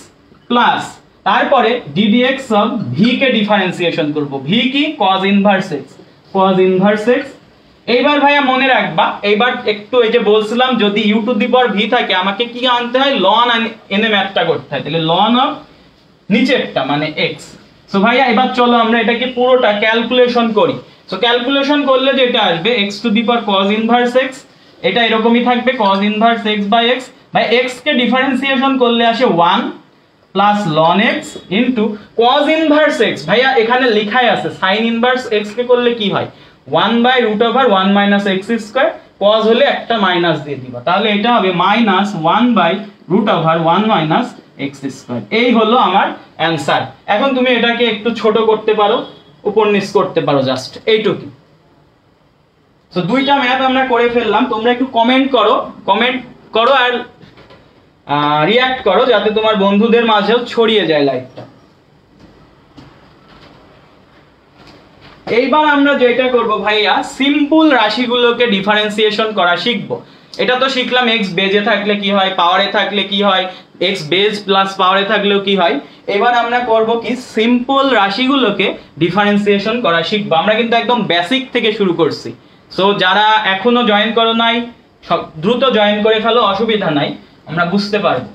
প্লাস তারপরে ডি ডিএক্স অফ ভি কে ডিফারেন্সিয়েশন করব, ভি কি cos inverse x, cos inverse x. এইবার ভাইয়া মনে রাখবা, এইবার একটু এই যে বলছিলাম যদি u to the power v থাকে আমাকে কি আনতে হয়, লন এনে ম্যাথটা করতে হয়, তাহলে লন অফ নিচেরটা মানে এক্স। সো ভাইয়া এবার চলো আমরা এটাকে পুরোটা ক্যালকুলেশন করি। সো ক্যালকুলেশন করলে যেটা আসবে x to the power cos inverse x, এটা এরকমই থাকবে cos inverse x by x, ভাই x কে ডিফারেন্সিয়েশন করলে আসে 1 plus ln x into cos inverse x, ভাইয়া এখানে লেখাই আছে sin ইনভার্স x কে করলে কি হয় 1 by root over 1 minus x square, cos হলে একটা মাইনাস দিয়ে দিবা, তাহলে এটা হবে minus 1 by root over 1 minus x square. এই হলো আমার অ্যানসার। এখন তুমি এটাকে একটু ছোট করতে পারো, উপর নিচ করতে পারো, জাস্ট এইটুকু। সো দুইটা ম্যাথ আমরা করে ফেললাম, তোমরা একটু কমেন্ট করো আর রিঅ্যাক্ট করো যাতে তোমার বন্ধুদের মাঝেও ছড়িয়ে যায় লাইভটা। এইবার আমরা যেটা করব ভাইয়া, সিম্পল রাশিগুলোকে ডিফারেন্সিয়েশন করা শিখবো। এটা তো শিখলাম x বেজে থাকলে কি হয়, পাওয়ারে থাকলে কি হয়, x বেজ প্লাস পাওয়ারে থাকলেও কি হয়। এবার আমরা করব কি, সিম্পল রাশিগুলোকে ডিফারেন্সিয়েশন করা শিখবো। আমরা কিন্তু একদম বেসিক থেকে শুরু করছি। সো যারা এখনো জয়েন করো নাই, দ্রুত জয়েন করে ফেলো, অসুবিধা নাই, আমরা বুঝতে পারবো।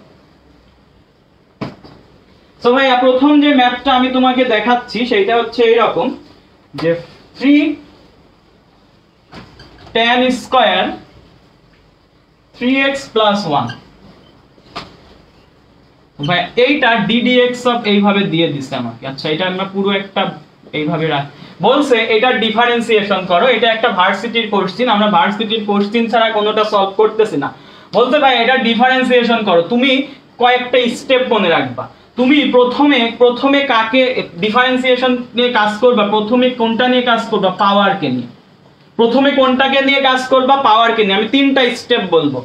সো ভাইয়া প্রথম যে ম্যাথটা আমি তোমাকে দেখাচ্ছি সেটা হচ্ছে এইরকম, যে 3 tan স্কয়ার 3x প্লাস 1, ভাই এইটা ddx অফ এইভাবে দিয়ে দিছে আমাকে। আচ্ছা এটা আমরা পুরো একটা এইভাবে বলছে এটা ডিফারেন্সিয়েশন করো, এটা একটা ভার্সিটির কোশ্চেন, আমরা ভার্সিটির কোশ্চেন ছাড়া কোনোটা সলভ করতেছি না। বলতে ভাই এটা ডিফারেন্সিয়েশন করো, তুমি কয়েকটা স্টেপ মনে রাখবা। তুমি প্রথমে কাকে ডিফারেন্সিয়েশন নিয়ে কাজ করবা, প্রথমে কোনটা নিয়ে কাজ করবা, পাওয়ারকে নিয়ে। প্রথমে কোনটাকে নিয়ে কাজ করবা, পাওয়ারকে নিয়ে। আমি তিনটা স্টেপ বলবো,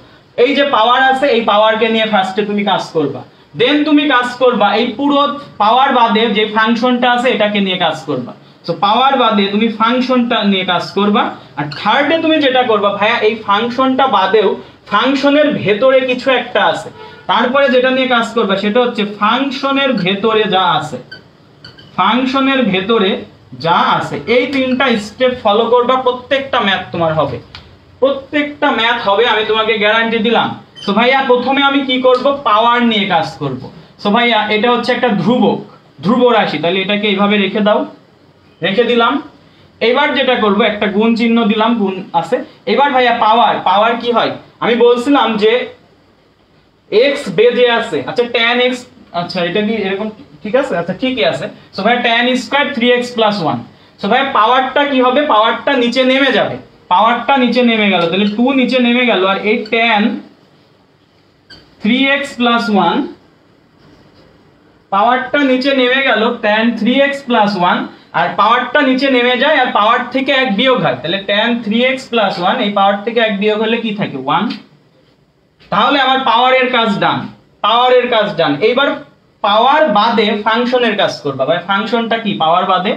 এই যে পাওয়ার আছে এই পাওয়ারকে নিয়ে ফার্স্টে তুমি কাজ করবা, দেন তুমি কাজ করবা এই পুরো পাওয়ার বাদে যে ফাংশনটা আছে এটাকে নিয়ে কাজ করবা। সো পাওয়ার বাদে তুমি ফাংশনটা নিয়ে কাজ করবা, আর থার্ডে তুমি যেটা করবা ভাইয়া, এই ফাংশনটা বাদেও ফাংশনের ভেতরে কিছু একটা আছে, তারপরে যেটা নিয়ে কাজ করবা সেটা হচ্ছে ফাংশনের ভেতরে যা আছে, ফাংশনের ভেতরে যা আছে এই তিনটা স্টেপ ফলো করবা, প্রত্যেকটা ম্যাথ তোমার হবে, প্রত্যেকটা ম্যাথ হবে, আমি তোমাকে গ্যারান্টি দিলাম। সো ভাইয়া প্রথমে আমি কি করব, পাওয়ার নিয়ে কাজ করব। সো ভাইয়া এটা হচ্ছে একটা ধ্রুব রাশি, তাহলে এটাকে এইভাবে রেখে দাও, রেখে দিলাম। এবার যেটা করব, একটা গুণ চিহ্ন দিলাম, গুণ আছে। এবার ভাইয়া পাওয়ার কি হয়, আমি বলছিলাম যে x বেজে আছে, আচ্ছা tan x, আচ্ছা এটা কি এরকম ঠিক আছে, আচ্ছা ঠিকই আছে। সো ভাই tan square 3x plus 1, so ভাই পাওয়ারটা কি হবে, পাওয়ারটা নিচে নেমে যাবে, পাওয়ারটা নিচে নেমে গেল, তাহলে 2 নিচে নেমে গেল, আর এই tan 3x প্লাস 1 পাওয়ারটা নিচে নেমে গেল, tan 3x প্লাস 1, আর পাওয়ারটা নিচে নেমে যায় আর পাওয়ার থেকে 1 বিয়োগ হয়, তাহলে tan 3x প্লাস 1 এই পাওয়ার থেকে 1 বিয়োগ হলে কি থাকে 1। তাহলে আমার পাওয়ারের কাজ ডান, পাওয়ারের কাজ ডান। এইবার পাওয়ার বাদে ফাংশনের কাজ করবা, ভাই ফাংশনটা কি, পাওয়ার বাদে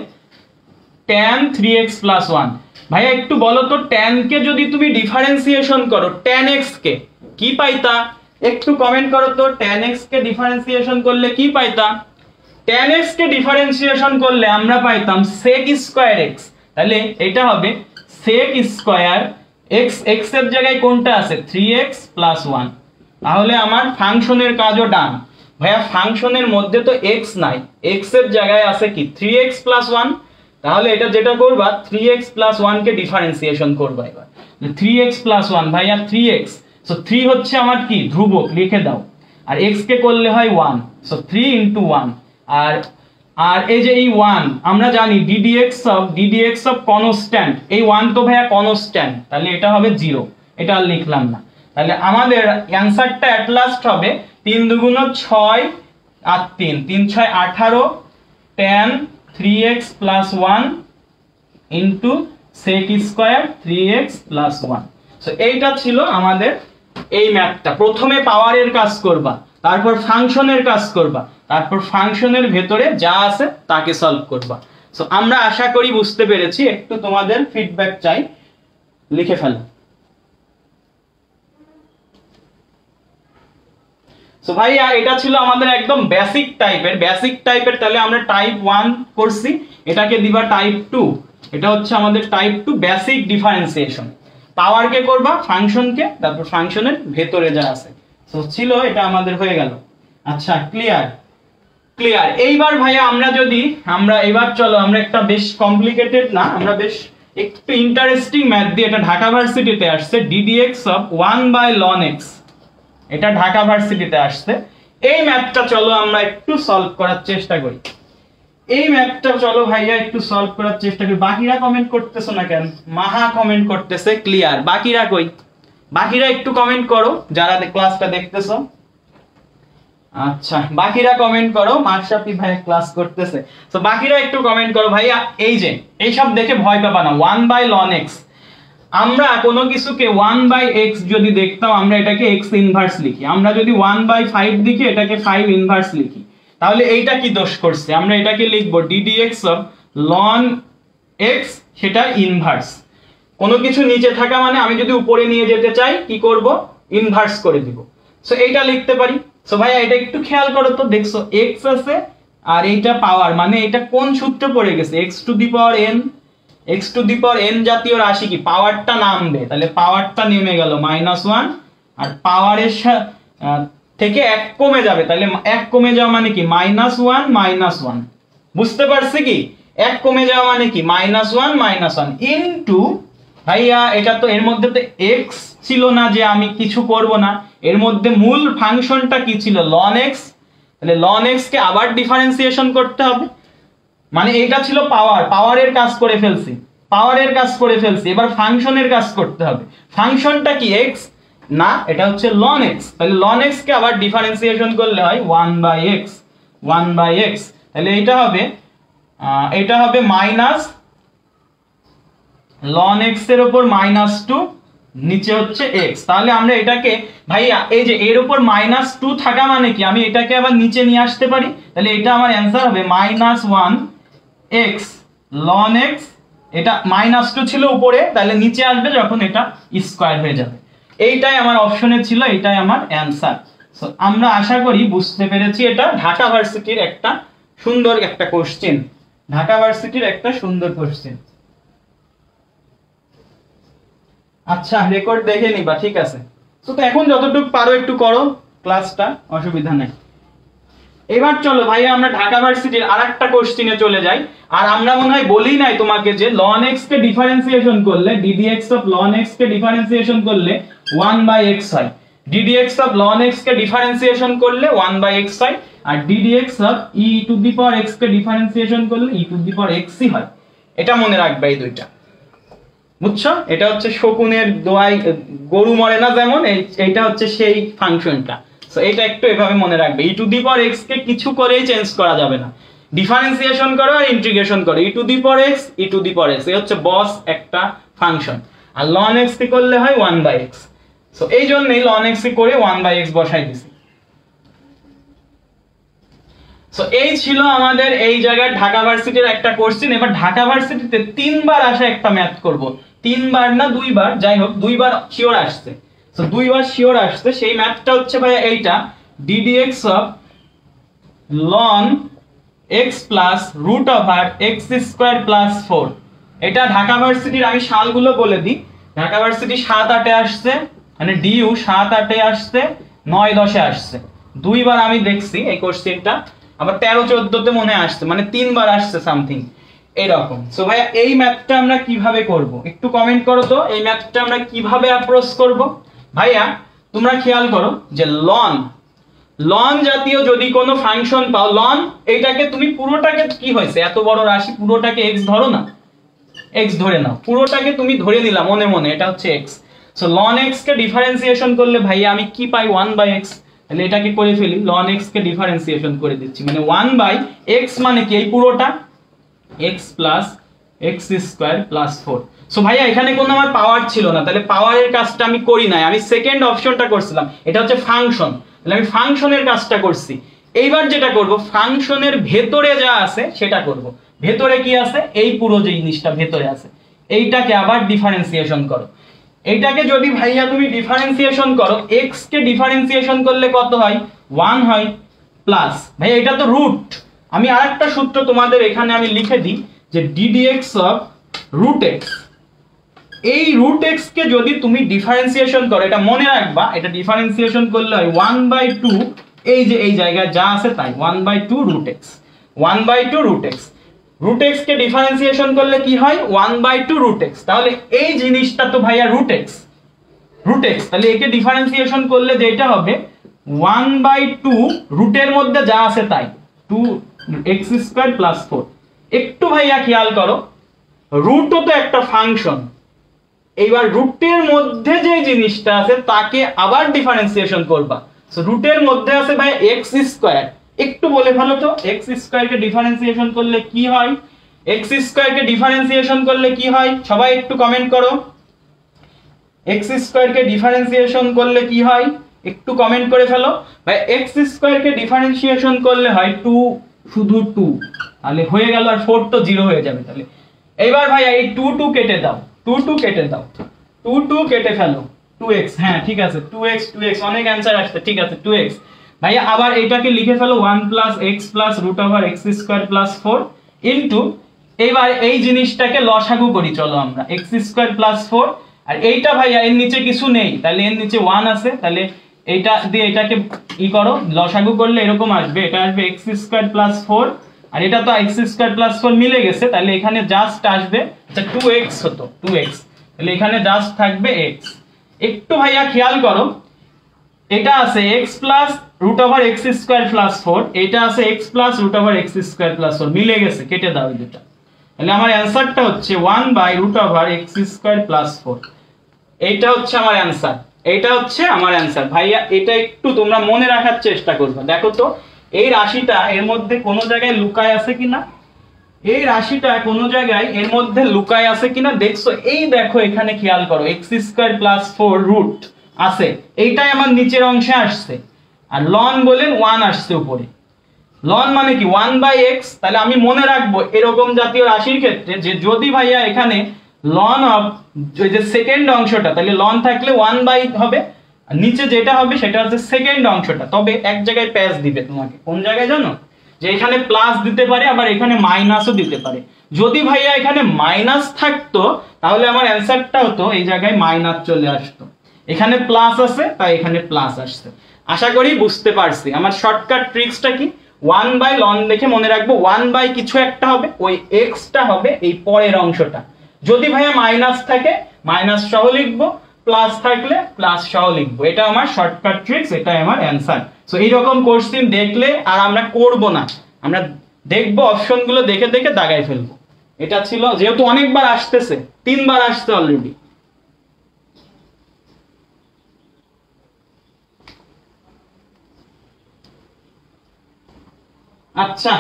tan 3x প্লাস 1। ভাইয়া একটু বলো তো, tan কে যদি তুমি ডিফারেন্সিয়েশন করো tan x কে কি পাইতা, একটু কমেন্ট করো তো, tan x কে ডিফারেন্সিয়েশন করলে কি পাইতা। tan x কে ডিফারেন্সিয়েশন করলে আমরা পাইতাম sec স্কয়ার x, তাহলে এটা হবে sec স্কয়ার x এর জায়গায় কোনটা আছে 3x প্লাস 1, তাহলে আমার ফাংশনের কাজও ডান। ভাইয়া ফাংশনের মধ্যে তো x নাই, x এর জায়গায় আছে কি 3x প্লাস 1, তাহলে এটা যেটা করবা 3x প্লাস 1 কে ডিফারেন্সিয়েশন করবা। এবার 3x প্লাস 1 ভাইয়া 3x, সো 3 হচ্ছে আমার কি ধ্রুবক, লিখে দাও, আর x কে করলে হয় 1, সো 3 ইনটু 1, আর এই যে এই 1 আমরা জানি ddx অফ কনস্ট্যান্ট, এই 1 তো ভাইয়া কনস্ট্যান্ট, তাহলে এটা হবে 0, এটা আর লিখলাম না। তাহলে আমাদের অ্যানসারটা এট লাস্ট হবে 3 দুগুণ 6 আর 3 3 6 18 tan 3x plus 1 into sec square 3x plus 1। So এইটা ছিল আমাদের এই ম্যাথটা। প্রথমে পাওয়ারের কাজ করবা, তারপর ফাংশনের কাজ করবা, তারপর ফাংশনের ভেতরে যা আছে তাকে সলভ করবা। সো আমরা আশা করি বুঝতে পেরেছি, একটু তোমাদের ফিডব্যাক চাই, লিখে ফেলো। সো ভাইয়া এটা ছিল আমাদের একদম বেসিক টাইপের, তাহলে আমরা টাইপ 1 করছি, এটাকে দিবা টাইপ 2, এটা হচ্ছে আমাদের টাইপ 2 বেসিক ডিফারেন্সিয়েশন। পাওয়ারকে করবা ফাংশনকে, তারপর ফাংশনের ভেতরে যা আছে। সো ছিল এটা আমাদের হয়ে গেল। আচ্ছা ক্লিয়ার। এইবার ভাইয়া আমরা এবার চলো আমরা একটা বেশ কমপ্লিকেটেড না, আমরা বেশ একটু ইন্টারেস্টিং ম্যাথ দিয়ে, এটা ঢাকা ভার্সিটিতে আসছে, ddx অফ 1/ln x, এটা ঢাকা ভার্সিটিতে আসছে। এই ম্যাথটা চলো আমরা একটু সলভ করার চেষ্টা করি। এই ম্যাথটা চলো ভাইয়া একটু সলভ করার চেষ্টা করি। বাকিরা কমেন্ট করতেছো না কেন? মাহা কমেন্ট করতেছে ক্লিয়ার। বাকিরা কই? বাকিরা একটু কমেন্ট করো যারা ক্লাসটা দেখতেছো। আচ্ছা, বাকিরা কমেন্ট করো। মাশরাফি ভাই ক্লাস করতেছে, তো বাকিরা একটু কমেন্ট করো ভাইয়া। এই যে এইসব দেখে ভয় পাবা না, 1/ln x, আমরা কোনো কিছুকে 1/x যদি দেখতাম আমরা এটাকে x ইনভার্স লিখি, আমরা যদি 1/5 লিখি এটাকে 5 ইনভার্স লিখি, তাহলে এইটা কি দোষ করছে? আমরা এটাকে লিখবো ddx অফ ln x, সেটা ইনভার্স। কোনো কিছু নিচে থাকা মানে আমি যদি উপরে নিয়ে যেতে চাই কি করব? ইনভার্স করে দিব। সো এইটা লিখতে পারি। সো ভাইয়া এটা একটু খেয়াল করো তো, দেখছো x আছে আর এইটা পাওয়ার, মানে এটা কোন সূত্র পড়ে গেছে? x to the power n, x to the power n জাতীয় রাশি কি পাওয়ারটা নামবে, তাহলে পাওয়ারটা নেমে গেল -1, আর পাওয়ারের থেকে 1 কমে যাবে, তাহলে 1 কমে যাওয়া মানে কি -1 -1। বুঝতে পারছি কি? 1 কমে যাওয়া মানে কি -1 -1 ইনটু, ভাইয়া এটা তো এর মধ্যে তো x ছিল না যে আমি কিছু করব না, এর মধ্যে মূল ফাংশনটা কি ছিল? ln x, তাহলে ln x কে আবার ডিফারেন্সিয়েশন করতে হবে, মানে এটা ছিল পাওয়ার, পাওয়ারের কাজ করে ফেলছি, পাওয়ারের কাজ করে ফেলছি, এবার ফাংশনের কাজ করতে হবে। ফাংশনটা কি x না, এটা হচ্ছে ln x, তাহলে ln x কে আবার ডিফারেন্সিয়েশন করলে হয় 1/x, 1/x, তাহলে এটা হবে মাইনাস ln x এর উপর -2, নিচে হচ্ছে x। তাহলে আমরা এটাকে ভাইয়া এই যে এর উপর -2 থাকা মানে কি আমি এটাকে আবার নিচে নিয়ে আসতে পারি, তাহলে এটা আমার অ্যানসার হবে -1x ln x, এটা -2 ছিল উপরে, তাহলে নিচে আসবে যখন এটা স্কয়ার হয়ে যাবে। এইটাই আমার অপশনে ছিল, এইটাই আমার অ্যানসার। সো আমরা আশা করি বুঝতে পেরেছি। এটা ঢাকা ভার্সিটির একটা সুন্দর একটা কোশ্চেন, ঢাকা ভার্সিটির একটা সুন্দর কোশ্চেন। আচ্ছা, রেকর্ড দেখে নিবা, ঠিক আছে। তো এখন যতটুকু পারো একটু করো ক্লাসটা, অসুবিধা নেই। এবার চলো ভাইয়া আমরা ঢাকা ভার্সিটির আরেকটা কোশ্চেনে চলে যাই। আর আমরা মনে হয় বলি নাই তোমাকে যে ln x কে ডিফারেন্সিয়েশন করলে ddx অফ ln x কে ডিফারেন্সিয়েশন করলে 1/x হয়, ddx অফ ln x কে ডিফারেন্সিয়েশন করলে 1/x হয়, আর ddx of e two the power x কে ডিফারেন্সিয়েশন করলে e two the power x ই হয়। এটা মনে রাখবে এই দুইটা, বুঝছো? এটা হচ্ছে শকুনের দোয়াই গরু মরে না, যেমন এইটা হচ্ছে সেই ফাংশনটা। সো এটা একটু এভাবে মনে রাখবে, e two the power x কে কিছু করেই চেঞ্জ করা যাবে না, ডিফারেন্সিয়েশন করো আর ইন্টিগ্রেশন করো, e two the power x, e two the power x, এই হচ্ছে বস একটা ফাংশন। আর ln x কে করলে হয় 1/x। সো এই জন্যই ln x কে করে 1/x বসাই দিছি। সো এই ছিল আমাদের এই জায়গায় ঢাকা ভার্সিটির একটা কোশ্চেন। এবার ঢাকা ভার্সিটিতে 3 বার আসা একটা ম্যাথ করব, 3 বার না 2 বার, যাই হোক 2 বার শিওর আসছে। সো 2 বার শিওর আসছে, সেই ম্যাথটা হচ্ছে ভাই এইটা, ddx অফ ln x plus root over x square plus 4। এটা ঢাকা ভার্সিটির আমি সালগুলো বলে দিই। ঢাকা ভার্সিটি 7-8 আসছে, মানে ডিইউ 7-8 আসছে, 9-10 আসছে। 2 বার আমি দেখছি এই কোশ্চেনটা, আবার 13-14 মনে আসছে, মানে 3 বার আসছে সামথিং এরকম। সো ভাইয়া এই ম্যাথটা আমরা কিভাবে করব একটু কমেন্ট করো তো, এই ম্যাথটা আমরা কিভাবে অ্যাপ্রোচ করব। ভাইয়া তোমরা খেয়াল করো যে লন জাতীয় যদি কোনো ফাংশন পাও, লন এইটাকে তুমি পুরোটাকে কি হয়েছে এত বড় রাশি, পুরোটাকে x ধরো না, x ধরে নাও, পুরোটাকে তুমি ধরে নিলা মনে মনে, এটা হচ্ছে x। সো ln x কে ডিফারেন্সিয়েশন করলে ভাইয়া আমি কি পাই? 1/x। তাহলে এটাকে করে ফেলি, ln x কে ডিফারেন্সিয়েশন করে দিচ্ছি, মানে 1/x মানে কি এই পুরোটা x plus x square plus 4। So ভাইয়া এখানে কোনো আমার পাওয়ার ছিল না, তাহলে পাওয়ারের কাজটা আমি করি নাই, আমি সেকেন্ড অপশনটা করছিলাম, এটা হচ্ছে ফাংশন, তাহলে আমি ফাংশনের কাজটা করছি। এইবার যেটা করব, ফাংশনের ভেতরে যা আছে সেটা করব। ভেতরে কি আছে? এই পুরো যে জিনিসটা ভেতরে আছে এইটাকে আবার ডিফারেন্সিয়েশন করো। এইটাকে যদি ভাইয়া তুমি ডিফারেন্সিয়েশন করো, x কে ডিফারেন্সিয়েশন করলে কত হয়? 1 হয়, প্লাস ভাই এটা তো রুট, আমি আরেকটা সূত্র তোমাদের এখানে আমি লিখে দিই যে ddx অফ রুট x, এই রুট x কে যদি তুমি ডিফারেন্সিয়েশন করো, এটা মনে রাখবা, এটা ডিফারেন্সিয়েশন করলে হয় 1/2, এই যে এই জায়গায় যা আছে তাই 1/2 root x, 1/2 root x। √x কে ডিফারেন্সিয়েশন করলে কি হয় 1/2 √x, তাহলে এই জিনিসটা তো ভাইয়া √x, তাহলে একে ডিফারেন্সিয়েশন করলে যেটা হবে 1/2 রুটের মধ্যে যা আছে তাই 2x² + 4। একটু ভাইয়া খেয়াল করো, রুটও তো একটা ফাংশন, এইবার রুটের মধ্যে যে জিনিসটা আছে তাকে আবার ডিফারেন্সিয়েশন করবা। সো রুটের মধ্যে আছে ভাই x², একটু বলে ফেলো তো x² কে ডিফারেন্সিয়েশন করলে কি হয়, x² কে ডিফারেন্সিয়েশন করলে কি হয়, সবাই একটু কমেন্ট করো, x² কে ডিফারেন্সিয়েশন করলে কি হয় একটু কমেন্ট করে ফেলো ভাই। x² কে ডিফারেন্সিয়েশন করলে হয় 2, শুধু 2, তাহলে হয়ে গেল, আর 4 তো 0 হয়ে যাবে। তাহলে এইবার ভাই এই 2 কেটে দাও, 2 কেটে দাও, 2 কেটে ফেলো, 2x, হ্যাঁ ঠিক আছে 2x, অনেক অ্যানসার আসছে, ঠিক আছে 2x ভাইয়া। আবার এটাকে লিখে ফেলো 1 + x + √x² + 4 ইনটু, এবার এই জিনিসটাকে লসাগু করি চলো আমরা, x² + 4, আর এইটা ভাইয়া এর নিচে কিছু নেই, তাহলে এর নিচে 1 আছে, তাহলে এইটা দিয়ে এটাকে করো, লসাগু করলে এরকম আসবে, এটা আসবে x² + 4, আর এটা তো x² + 4 মিলে গেছে, তাহলে এখানে জাস্ট আসবে, আচ্ছা 2x হতো 2x, তাহলে এখানে জাস্ট থাকবে x। একটু ভাইয়া খেয়াল করো, এটা আছে x + √x² + 4, এটা আছে x + √x² + 4, মিলে গেছে, কেটে দাও এই দুটো, তাহলে আমার অ্যানসারটা হচ্ছে 1/√x² + 4। এইটা হচ্ছে আমার অ্যানসার, এইটা হচ্ছে আমার অ্যানসার ভাইয়া। এটা একটু তোমরা মনে রাখার চেষ্টা করবে, দেখো তো এই রাশিটা এর মধ্যে কোনো জায়গায় লুকায় আছে কিনা, এই রাশিটা কোনো জায়গায় এর মধ্যে লুকায় আছে কিনা দেখছো, এই দেখো এখানে খেয়াল করো x² + 4 রুট আছে, এইটাই আমার নিচের অংশে আসছে, আর লন বলেন 1 আসছে উপরে, লন মানে কি 1/x, তাহলে আমি মনে রাখবো এরকম জাতীয় রাশির ক্ষেত্রে যে যদি ভাইয়া এখানে লন অফ ওই যে সেকেন্ড অংশটা, তাহলে লন থাকলে 1/, হবে, আর নিচে যেটা হবে সেটা হচ্ছে সেকেন্ড অংশটা, তবে এক জায়গায় প্যাচ দিবে তোমাকে, কোন জায়গায় জানো, যে এখানে প্লাস দিতে পারে, আবার এখানে মাইনাসও দিতে পারে। যদি ভাইয়া এখানে মাইনাস থাকতো তাহলে আমার অ্যানসারটা হতো এই জায়গায় মাইনাস চলে আসতো, এখানে প্লাস আছে তাই এখানে প্লাস আসছে। আশা করি বুঝতে পারছি। আমার শর্টকাট ট্রিক্সটা কি, 1/ln দেখে মনে রাখবো 1/ কিছু একটা হবে, ওই xটা হবে এই পরের অংশটা, যদি ভাইয়া মাইনাস থাকে মাইনাস সহ লিখবো, প্লাস থাকলে প্লাস সহ লিখবো, এটা আমার শর্টকাট ট্রিক্স, এটাই আমার অ্যানসার। সো এইরকম কোশ্চেন দেখলে আর আমরা করব না, আমরা দেখবো অপশনগুলো দেখে দেখে দাগাই ফেলবো। এটা ছিল, যেহেতু অনেকবার আসতেছে, 3 বার আসছে অলরেডি। আচ্ছা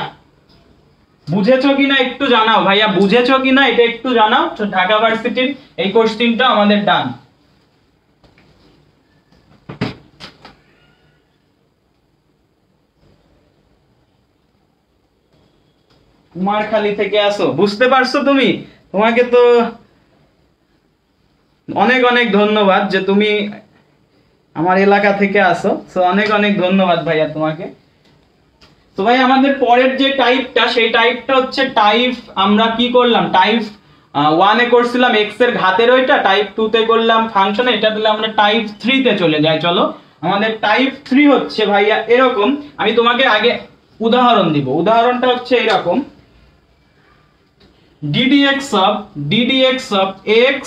বুঝেছো কিনা একটু জানাও ভাইয়া, বুঝেছো কিনা এটা একটু জানাও। তো ঢাকা ভার্সিটির এই কোশ্চেনটা আমাদের ডান। কুমারখালী থেকে আসো, বুঝতে পারছো তুমি, তোমাকে তো অনেক অনেক ধন্যবাদ যে তুমি আমার এলাকা থেকে আসো, তো অনেক অনেক ধন্যবাদ ভাইয়া তোমাকে। তো ভাই আমাদের পরের যে টাইপটা, সেই টাইপটা হচ্ছে টাইপ, আমরা কি করলাম টাইপ 1 এ করছিলাম x এর ঘাতের ওইটা, টাইপ 2 তে করলাম ফাংশনে, এটা দিলে আমরা টাইপ 3 তে চলে যাই। চলো আমাদের টাইপ 3 হচ্ছে ভাইয়া এরকম, আমি তোমাকে আগে উদাহরণ দিব, উদাহরণটা হচ্ছে এরকম, ddx of x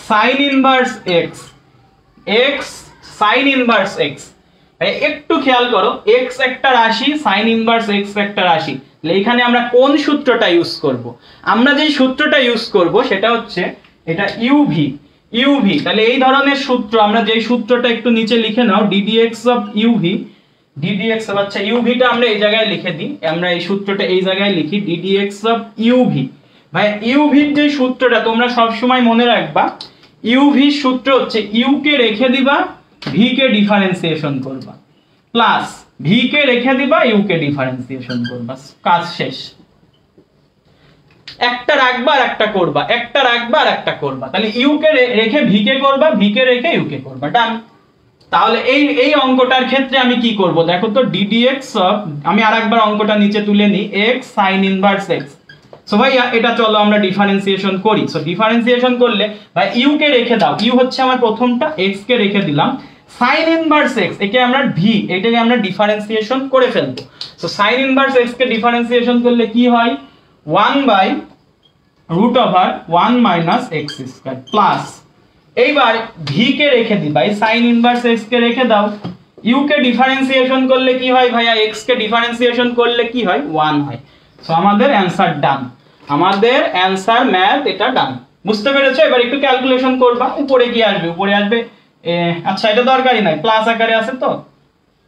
sin inverse x, x sin inverse x। একটু খেয়াল করো, x একটা রাশি, sin inverse x একটা রাশি, তাহলে এখানে আমরা কোন সূত্রটা ইউজ করব, আমরা যে সূত্রটা ইউজ করব সেটা হচ্ছে এটা uv, তাহলে এই ধরনের সূত্র, আমরা যে সূত্রটা একটু নিচে লিখে নাও, ddx of uv, ddx of, আচ্ছা uv-টা আমরা এই জায়গায় লিখে দিই, আমরা এই সূত্রটা এই জায়গায় লিখি, ddx of uv। ভাই uv-র যে সূত্রটা তোমরা সব সময় মনে রাখবা, uv-র সূত্র হচ্ছে u কে রেখে দিবা, v কে ডিফারেন্সিয়েশন করবা, প্লাস v কে রেখে দিবা, u কে ডিফারেন্সিয়েশন করবা, কাজ শেষ। একটা রাখবা আর একটা করবা, একটা রাখবা আর একটা করবা, তাহলে u কে রেখে v কে করবা, v কে রেখে u কে করবা, ডান। তাহলে এই অঙ্কটার ক্ষেত্রে আমি কি করব দেখো তো, ddx of, আমি আরেকবার অঙ্কটা নিচে তুলে নিই, x sin inverse x। So ভাই এটা চলো আমরা ডিফারেন্সিয়েশন করি। সো ডিফারেন্সিয়েশন করলে ভাই u কে রেখে দাও, u হচ্ছে আমার প্রথমটা, x কে রেখে দিলাম, sin inverse x একে আমরা v, এটাকে আমরা ডিফারেন্সিয়েশন করে ফেলবো। সো sin inverse x কে ডিফারেন্সিয়েশন করলে কি হয়, 1/√1 - x² প্লাস এইবার ভি কে রেখে দিই ভাই, সাইন ইনভার্স x কে রেখে দাও। ইউ কে ডিফারেন্সিয়েশন করলে কি হয় ভাইয়া, x কে ডিফারেন্সিয়েশন করলে কি হয় 1 হয়। সো আমাদের অ্যানসার ডান, আমাদের অ্যানসার ম্যাথ এটা ডান। বুঝতে পেরেছো? এবার একটু ক্যালকুলেশন করবা, উপরে কি আসবে, উপরে আসবে আচ্ছা এটা দরকারই নাই, প্লাস আকারে আছে তো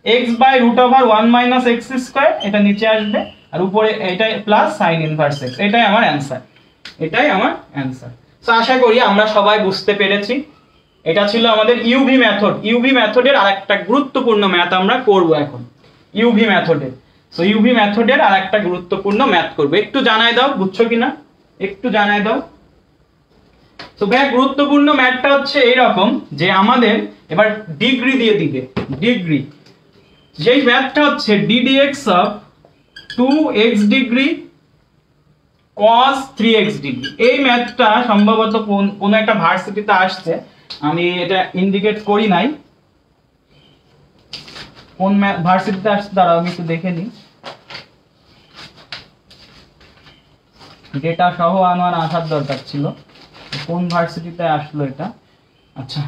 x/√1 - x², এটা নিচে আসবে আর উপরে এটাই প্লাস সাইন ইনভার্স x, এটাই আমার অ্যানসার, এটাই আমার অ্যানসার। সো আশা করি আমরা সবাই বুঝতে পেরেছি। এটা ছিল আমাদের ইউভি মেথড। ইউভি মেথডের আরেকটা গুরুত্বপূর্ণ ম্যাথ আমরা করব এখন, ইউভি মেথডের। সো ইউভি মেথডের আরেকটা গুরুত্বপূর্ণ ম্যাথ করব, একটু জানাই দাও বুঝছো কিনা, একটু জানাই দাও। তো ভাই গুরুত্বপূর্ণ ম্যাথটা হচ্ছে এইরকম যে আমাদের এবার ডিগ্রি দিয়ে দিবে, ডিগ্রি যেই ম্যাথটা হচ্ছে ddx of 2x degree cos 3x degree. এই ম্যাথটা সম্ভবত কোন একটা ভার্সিটিতে আসছে, আমি এটা ইন্ডিকেট করি নাই কোন ভার্সিটিতে আসছে, দাঁড়াও আমি একটু দেখে নিই, ডেটা সহ আনোয়ার আসার দরকার ছিল, কোন ভার্সিটিতে আসলো এটা। আচ্ছা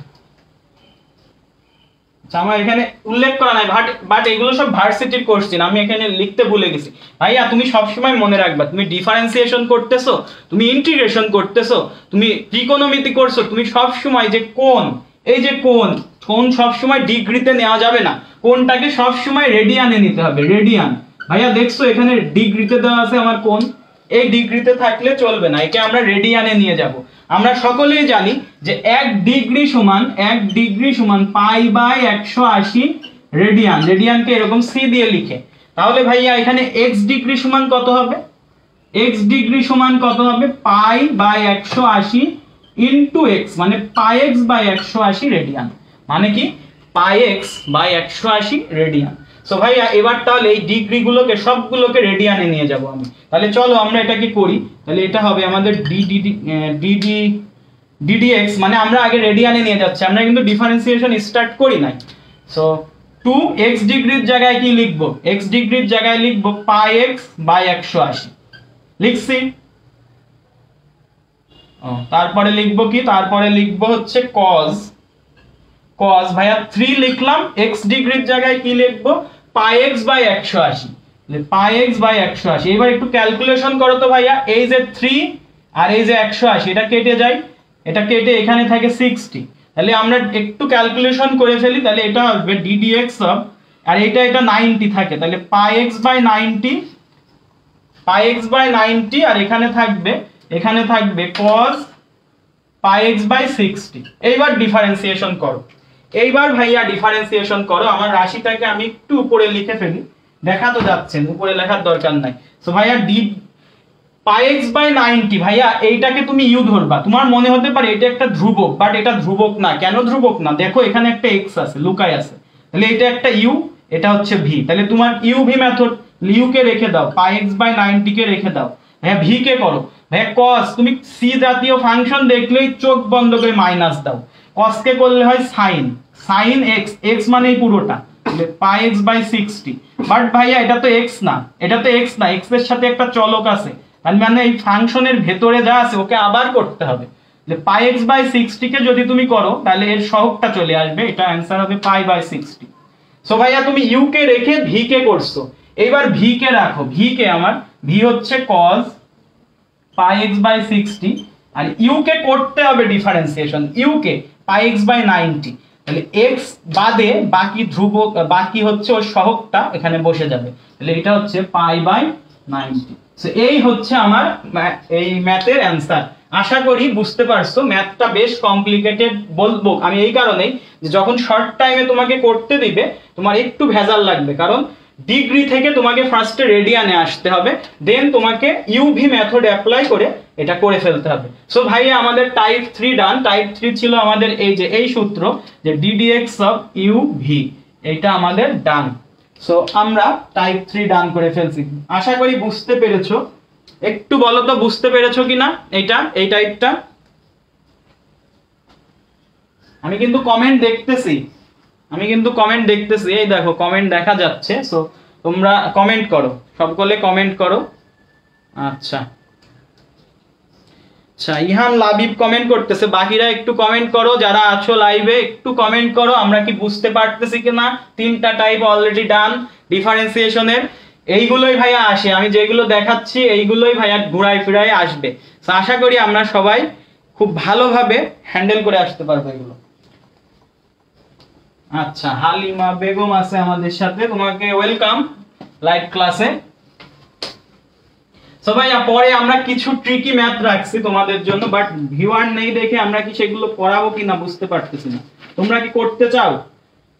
আমার এখানে উল্লেখ করা নাই, বাট এগুলো সব ভার্সিটির কোশ্চেন, আমি এখানে লিখতে ভুলে গেছি। ভাইয়া তুমি সবসময় মনে রাখবা, তুমি ডিফারেন্সিয়েশন করতেছো, তুমি ইন্টিগ্রেশন করতেছো, তুমি ত্রিকোণমিতি করছো, তুমি সবসময় যে কোণ, এই যে কোণ সবসময় ডিগ্রিতে নেওয়া যাবে না, কোণটাকে সবসময় রেডিয়ানে নিতে হবে, রেডিয়ান। ভাইয়া দেখছো এখানে ডিগ্রিতে দেওয়া আছে আমার কোণ, এই ডিগ্রিতে থাকলে চলবে না, একে আমরা রেডিয়ানে নিয়ে যাব। আমরা সকলেই জানি যে 1 ডিগ্রি সমান π/180 রেডিয়ান, রেডিয়ানকে এরকম সি দিয়ে লিখে। তাহলে ভাইয়া এখানে x ডিগ্রি সমান কত হবে, x ডিগ্রি সমান কত হবে π/180 ইনটু x, মানে πx/180 রেডিয়ান, মানে কি πx/180 রেডিয়ান। সো ভাইয়া এবার তাহলে এই ডিগ্রি গুলোকে সবগুলোকে রেডিয়ানে নিয়ে যাব আমি। তাহলে চলো আমরা এটাকে করি, তাহলে এটা হবে আমাদের ddx, মানে আমরা আগে রেডিয়ানে নিয়ে যাচ্ছি, আমরা কিন্তু ডিফারেন্সিয়েশন স্টার্ট করি নাই। সো 2x ডিগ্রির জায়গায় কি লিখব, x ডিগ্রির জায়গায় লিখব πx/180 লিখছি। তারপরে লিখব কি, তারপরে লিখব হচ্ছে cos ভাইয়া 3 লিখলাম, x ডিগ্রির জায়গায় কি লিখব πx/180, πx/180। এবার একটু ক্যালকুলেশন করো তো ভাইয়া, এই যে 3 আর এই যে 180 এটা কেটে যায়, এটা কেটে এখানে থাকে 60, তাহলে আমরা একটু ক্যালকুলেশন করে ফেলি, তাহলে এটা হবে ddx অফ, আর এটা 90 থাকে, তাহলে πx/90 আর এখানে থাকবে cos πx/60। এইবার ডিফারেন্সিয়েশন করো, এইবার ভাইয়া ডিফারেন্সিয়েশন করো। আমার রাশিটাকে আমি একটু উপরে লিখে ফেলি, দেখা তো যাচ্ছে, উপরে লেখার দরকার নাই। সো ভাইয়া πx/90, ভাইয়া এইটাকে তুমি ইউ ধরবা, তোমার মনে হতে পারে এটা একটা ধ্রুবক, বাট এটা ধ্রুবক না। কেন ধ্রুবক না, দেখো এখানে একটা x আছে, লুকায় আছে, তাহলে এটা একটা ইউ, এটা হচ্ছে ভি। তাহলে তোমার ইউ ভি মেথড, ইউ কে রেখে দাও, πx/90 কে রেখে দাও, ভাইয়া ভি কে করো, ভাইয়া cos, তুমি সি জাতীয় ফাংশন দেখলেই চোখ বন্ধ করে মাইনাস দাও, cos কে করলে হয় sin x মানে এই পুরোটা, তাহলে πx/60। বাট ভাইয়া এটা তো x না, x এর সাথে একটা চলক আছে, মানে এই ফাংশনের ভেতরে যা আছে ওকে আবার করতে হবে। πx/60 কে যদি তুমি করো তাহলে এর সহগটা চলে আসবে, এটা অ্যানসার হবে π/60। সো ভাইয়া তুমি ইউ কে রেখে ভি কে করছো, এইবার ভি কে রাখো, ভি কে আমার ভি হচ্ছে cos πx/60, আর ইউ কে করতে হবে ডিফারেন্সিয়েশন, ইউ কে πx/90, তাহলে x বাদে বাকি ধ্রুবক, বাকি হচ্ছে ওর সহগটা এখানে বসে যাবে, তাহলে এটা হচ্ছে π/90। সো এই হচ্ছে আমার এই ম্যাথের অ্যানসার। আশা করি বুঝতে পারছো, ম্যাথটা বেশ কমপ্লিকেটেড বলবো আমি এই কারণেই যে যখন শর্ট টাইমে তোমাকে করতে দিবে তোমার একটু ভেজাল লাগবে, কারণ ডিগ্রি থেকে তোমাকে ফার্স্টে রেডিয়ানে আসতে হবে, দেন তোমাকে ইউভি মেথড অ্যাপ্লাই করে এটা করে ফেলতে হবে। সো ভাইয়া আমাদের টাইপ 3 ডান। টাইপ 3 ছিল আমাদের এই সূত্র যে ddx অফ ইউভি, এটা আমাদের ডান। সো আমরা টাইপ 3 ডান করে ফেলছি। আশা করি বুঝতে পেরেছো, একটু বলো তো বুঝতে পেরেছো কিনা এই টাইপটা। আমি কিন্তু কমেন্ট দেখতেছি, এই দেখো কমেন্ট দেখা যাচ্ছে। সো তোমরা কমেন্ট করো, সকলে কমেন্ট করো, আচ্ছা আচ্ছা, ইহান লাবিব কমেন্ট করতেছে, বাকিরা একটু কমেন্ট করো, যারা আছো লাইভে একটু কমেন্ট করো, আমরা কি বুঝতে পারতেছি কিনা। তিনটা টাইপ অলরেডি ডান ডিফারেন্সিয়েশনের, এইগুলোই ভাইয়া আসে, আমি যেগুলো দেখাচ্ছি এইগুলোই ভাইয়া ঘুরাই ফিরাই আসবে। তো আশা করি আমরা সবাই খুব ভালোভাবে হ্যান্ডেল করে আসতে পারবো এগুলো। আচ্ছা, হালিমা বেগম আছে আমাদের সাথে, তোমাকে ওয়েলকাম লাইভ ক্লাসে। সো ভাইয়া পরে আমরা কিছু ট্রিকি ম্যাথ রাখছি তোমাদের জন্য, বাট ভিউয়ার নেই দেখে আমরা কি সেগুলো পড়াবো কিনা বুঝতে পারতেছি না। তোমরা কি করতে চাও?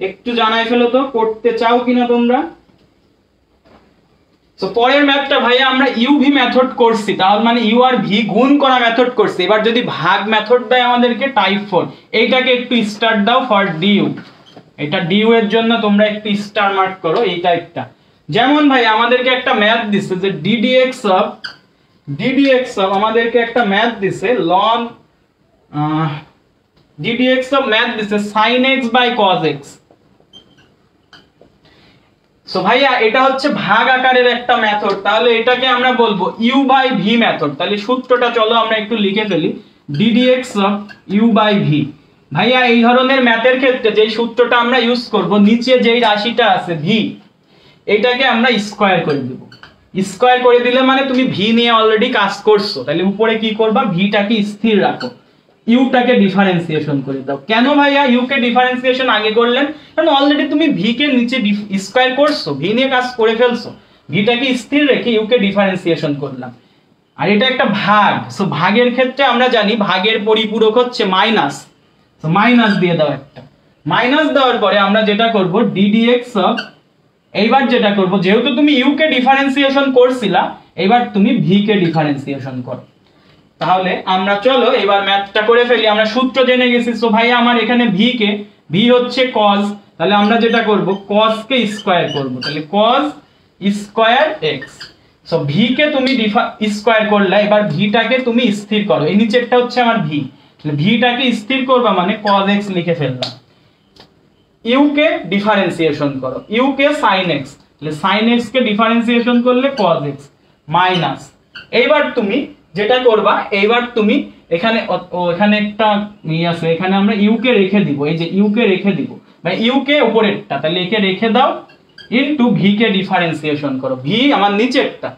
একটু জানাই ফেলো তো, করতে চাও কিনা তোমরা। সো পরের ম্যাথটা ভাইয়া আমরা ইউভি মেথড করছি, তাহলে মানে ইউ আর ভি গুণ করা মেথড করছি। এবার যদি ভাগ মেথড দেয় আমাদেরকে টাইপ 4, এইটাকে একটু স্টার দাও ফর ডিউ, এটা ডিউ এর জন্য তোমরা একটু স্টার মার্ক করো এই টাইপটা। যেমন ভাই আমাদেরকে একটা ম্যাথ দিছে যে ডিডিএক্স অফ আমাদেরকে একটা ম্যাথ দিছে লন ডিডিএক্স অফ ম্যাথ দিছে sin x by cos x। So ভাইয়া এটা হচ্ছে ভাগ আকারের একটা মেথড, তাহলে এটাকে আমরা বলবো u বাই v মেথড। তাহলে সূত্রটা চলো আমরা একটু লিখে ফেলি, d d x of u by v। ভাইয়া এই ধরনের ম্যাথের ক্ষেত্রে যেই সূত্রটা আমরা ইউজ করব, নিচে যেই রাশিটা আছে v, এটাকে আমরা স্কয়ার করে দেব। স্কয়ার করে দিলে মানে তুমি ভি নিয়ে অলরেডি কাজ করছো, তাহলে উপরে কি করবা, ভিটাকে স্থির রাখো, ইউটাকে ডিফারেন্সিয়েশন করে দাও। কেন ভাইয়া ইউ কে ডিফারেন্সিয়েশন আগে করলেন? কারণ অলরেডি তুমি ভি কে নিচে স্কয়ার করছো, ভি নিয়ে কাজ করে ফেলছো, ভিটাকে স্থির রেখে ইউ কে ডিফারেন্সিয়েশন করলাম। আর এটা একটা ভাগ, সো ভাগের ক্ষেত্রে আমরা জানি ভাগের পরিপূরক হচ্ছে মাইনাস, সো মাইনাস দিয়ে দাও একটা। মাইনাস দেওয়ার পরে আমরা যেটা করব ডিডিএক্স অফ, এইবার যেটা করব যেহেতু তুমি ইউ কে ডিফারেন্সিয়েশন করছিলা, এবার তুমি ভি কে ডিফারেন্সিয়েশন করো। তাহলে আমরা চলো এবার ম্যাথটা করে ফেলি, আমরা সূত্র জেনে গেছি। সো ভাই আমার এখানে ভি হচ্ছে cos, তাহলে আমরা যেটা করব cos কে স্কয়ার করব, তাহলে cos square x। So V K তুমি স্কয়ার করলে, এবার ভিটাকে তুমি স্থির করো, এই নিচেরটা হচ্ছে আমার ভি, তাহলে ভিটাকে স্থির করবা মানে cos x লিখে ফেললাম। ইউ কে ডিফারেন্সিয়েশন করো, ইউ কে sin x, তাহলে sin x কে ডিফারেন্সিয়েশন করলে cos x মাইনাস। এইবার তুমি যেটা করবা, এইবার তুমি এখানে এখানে একটা আছে, এখানে আমরা ইউ কে রেখে দিব, এই যে ইউ কে রেখে দিব, মানে ইউ কে উপরেরটা, তাহলে একে রেখে দাও, ইনটু ভি কে ডিফারেন্সিয়েশন করো, ভি আমার নিচেরটা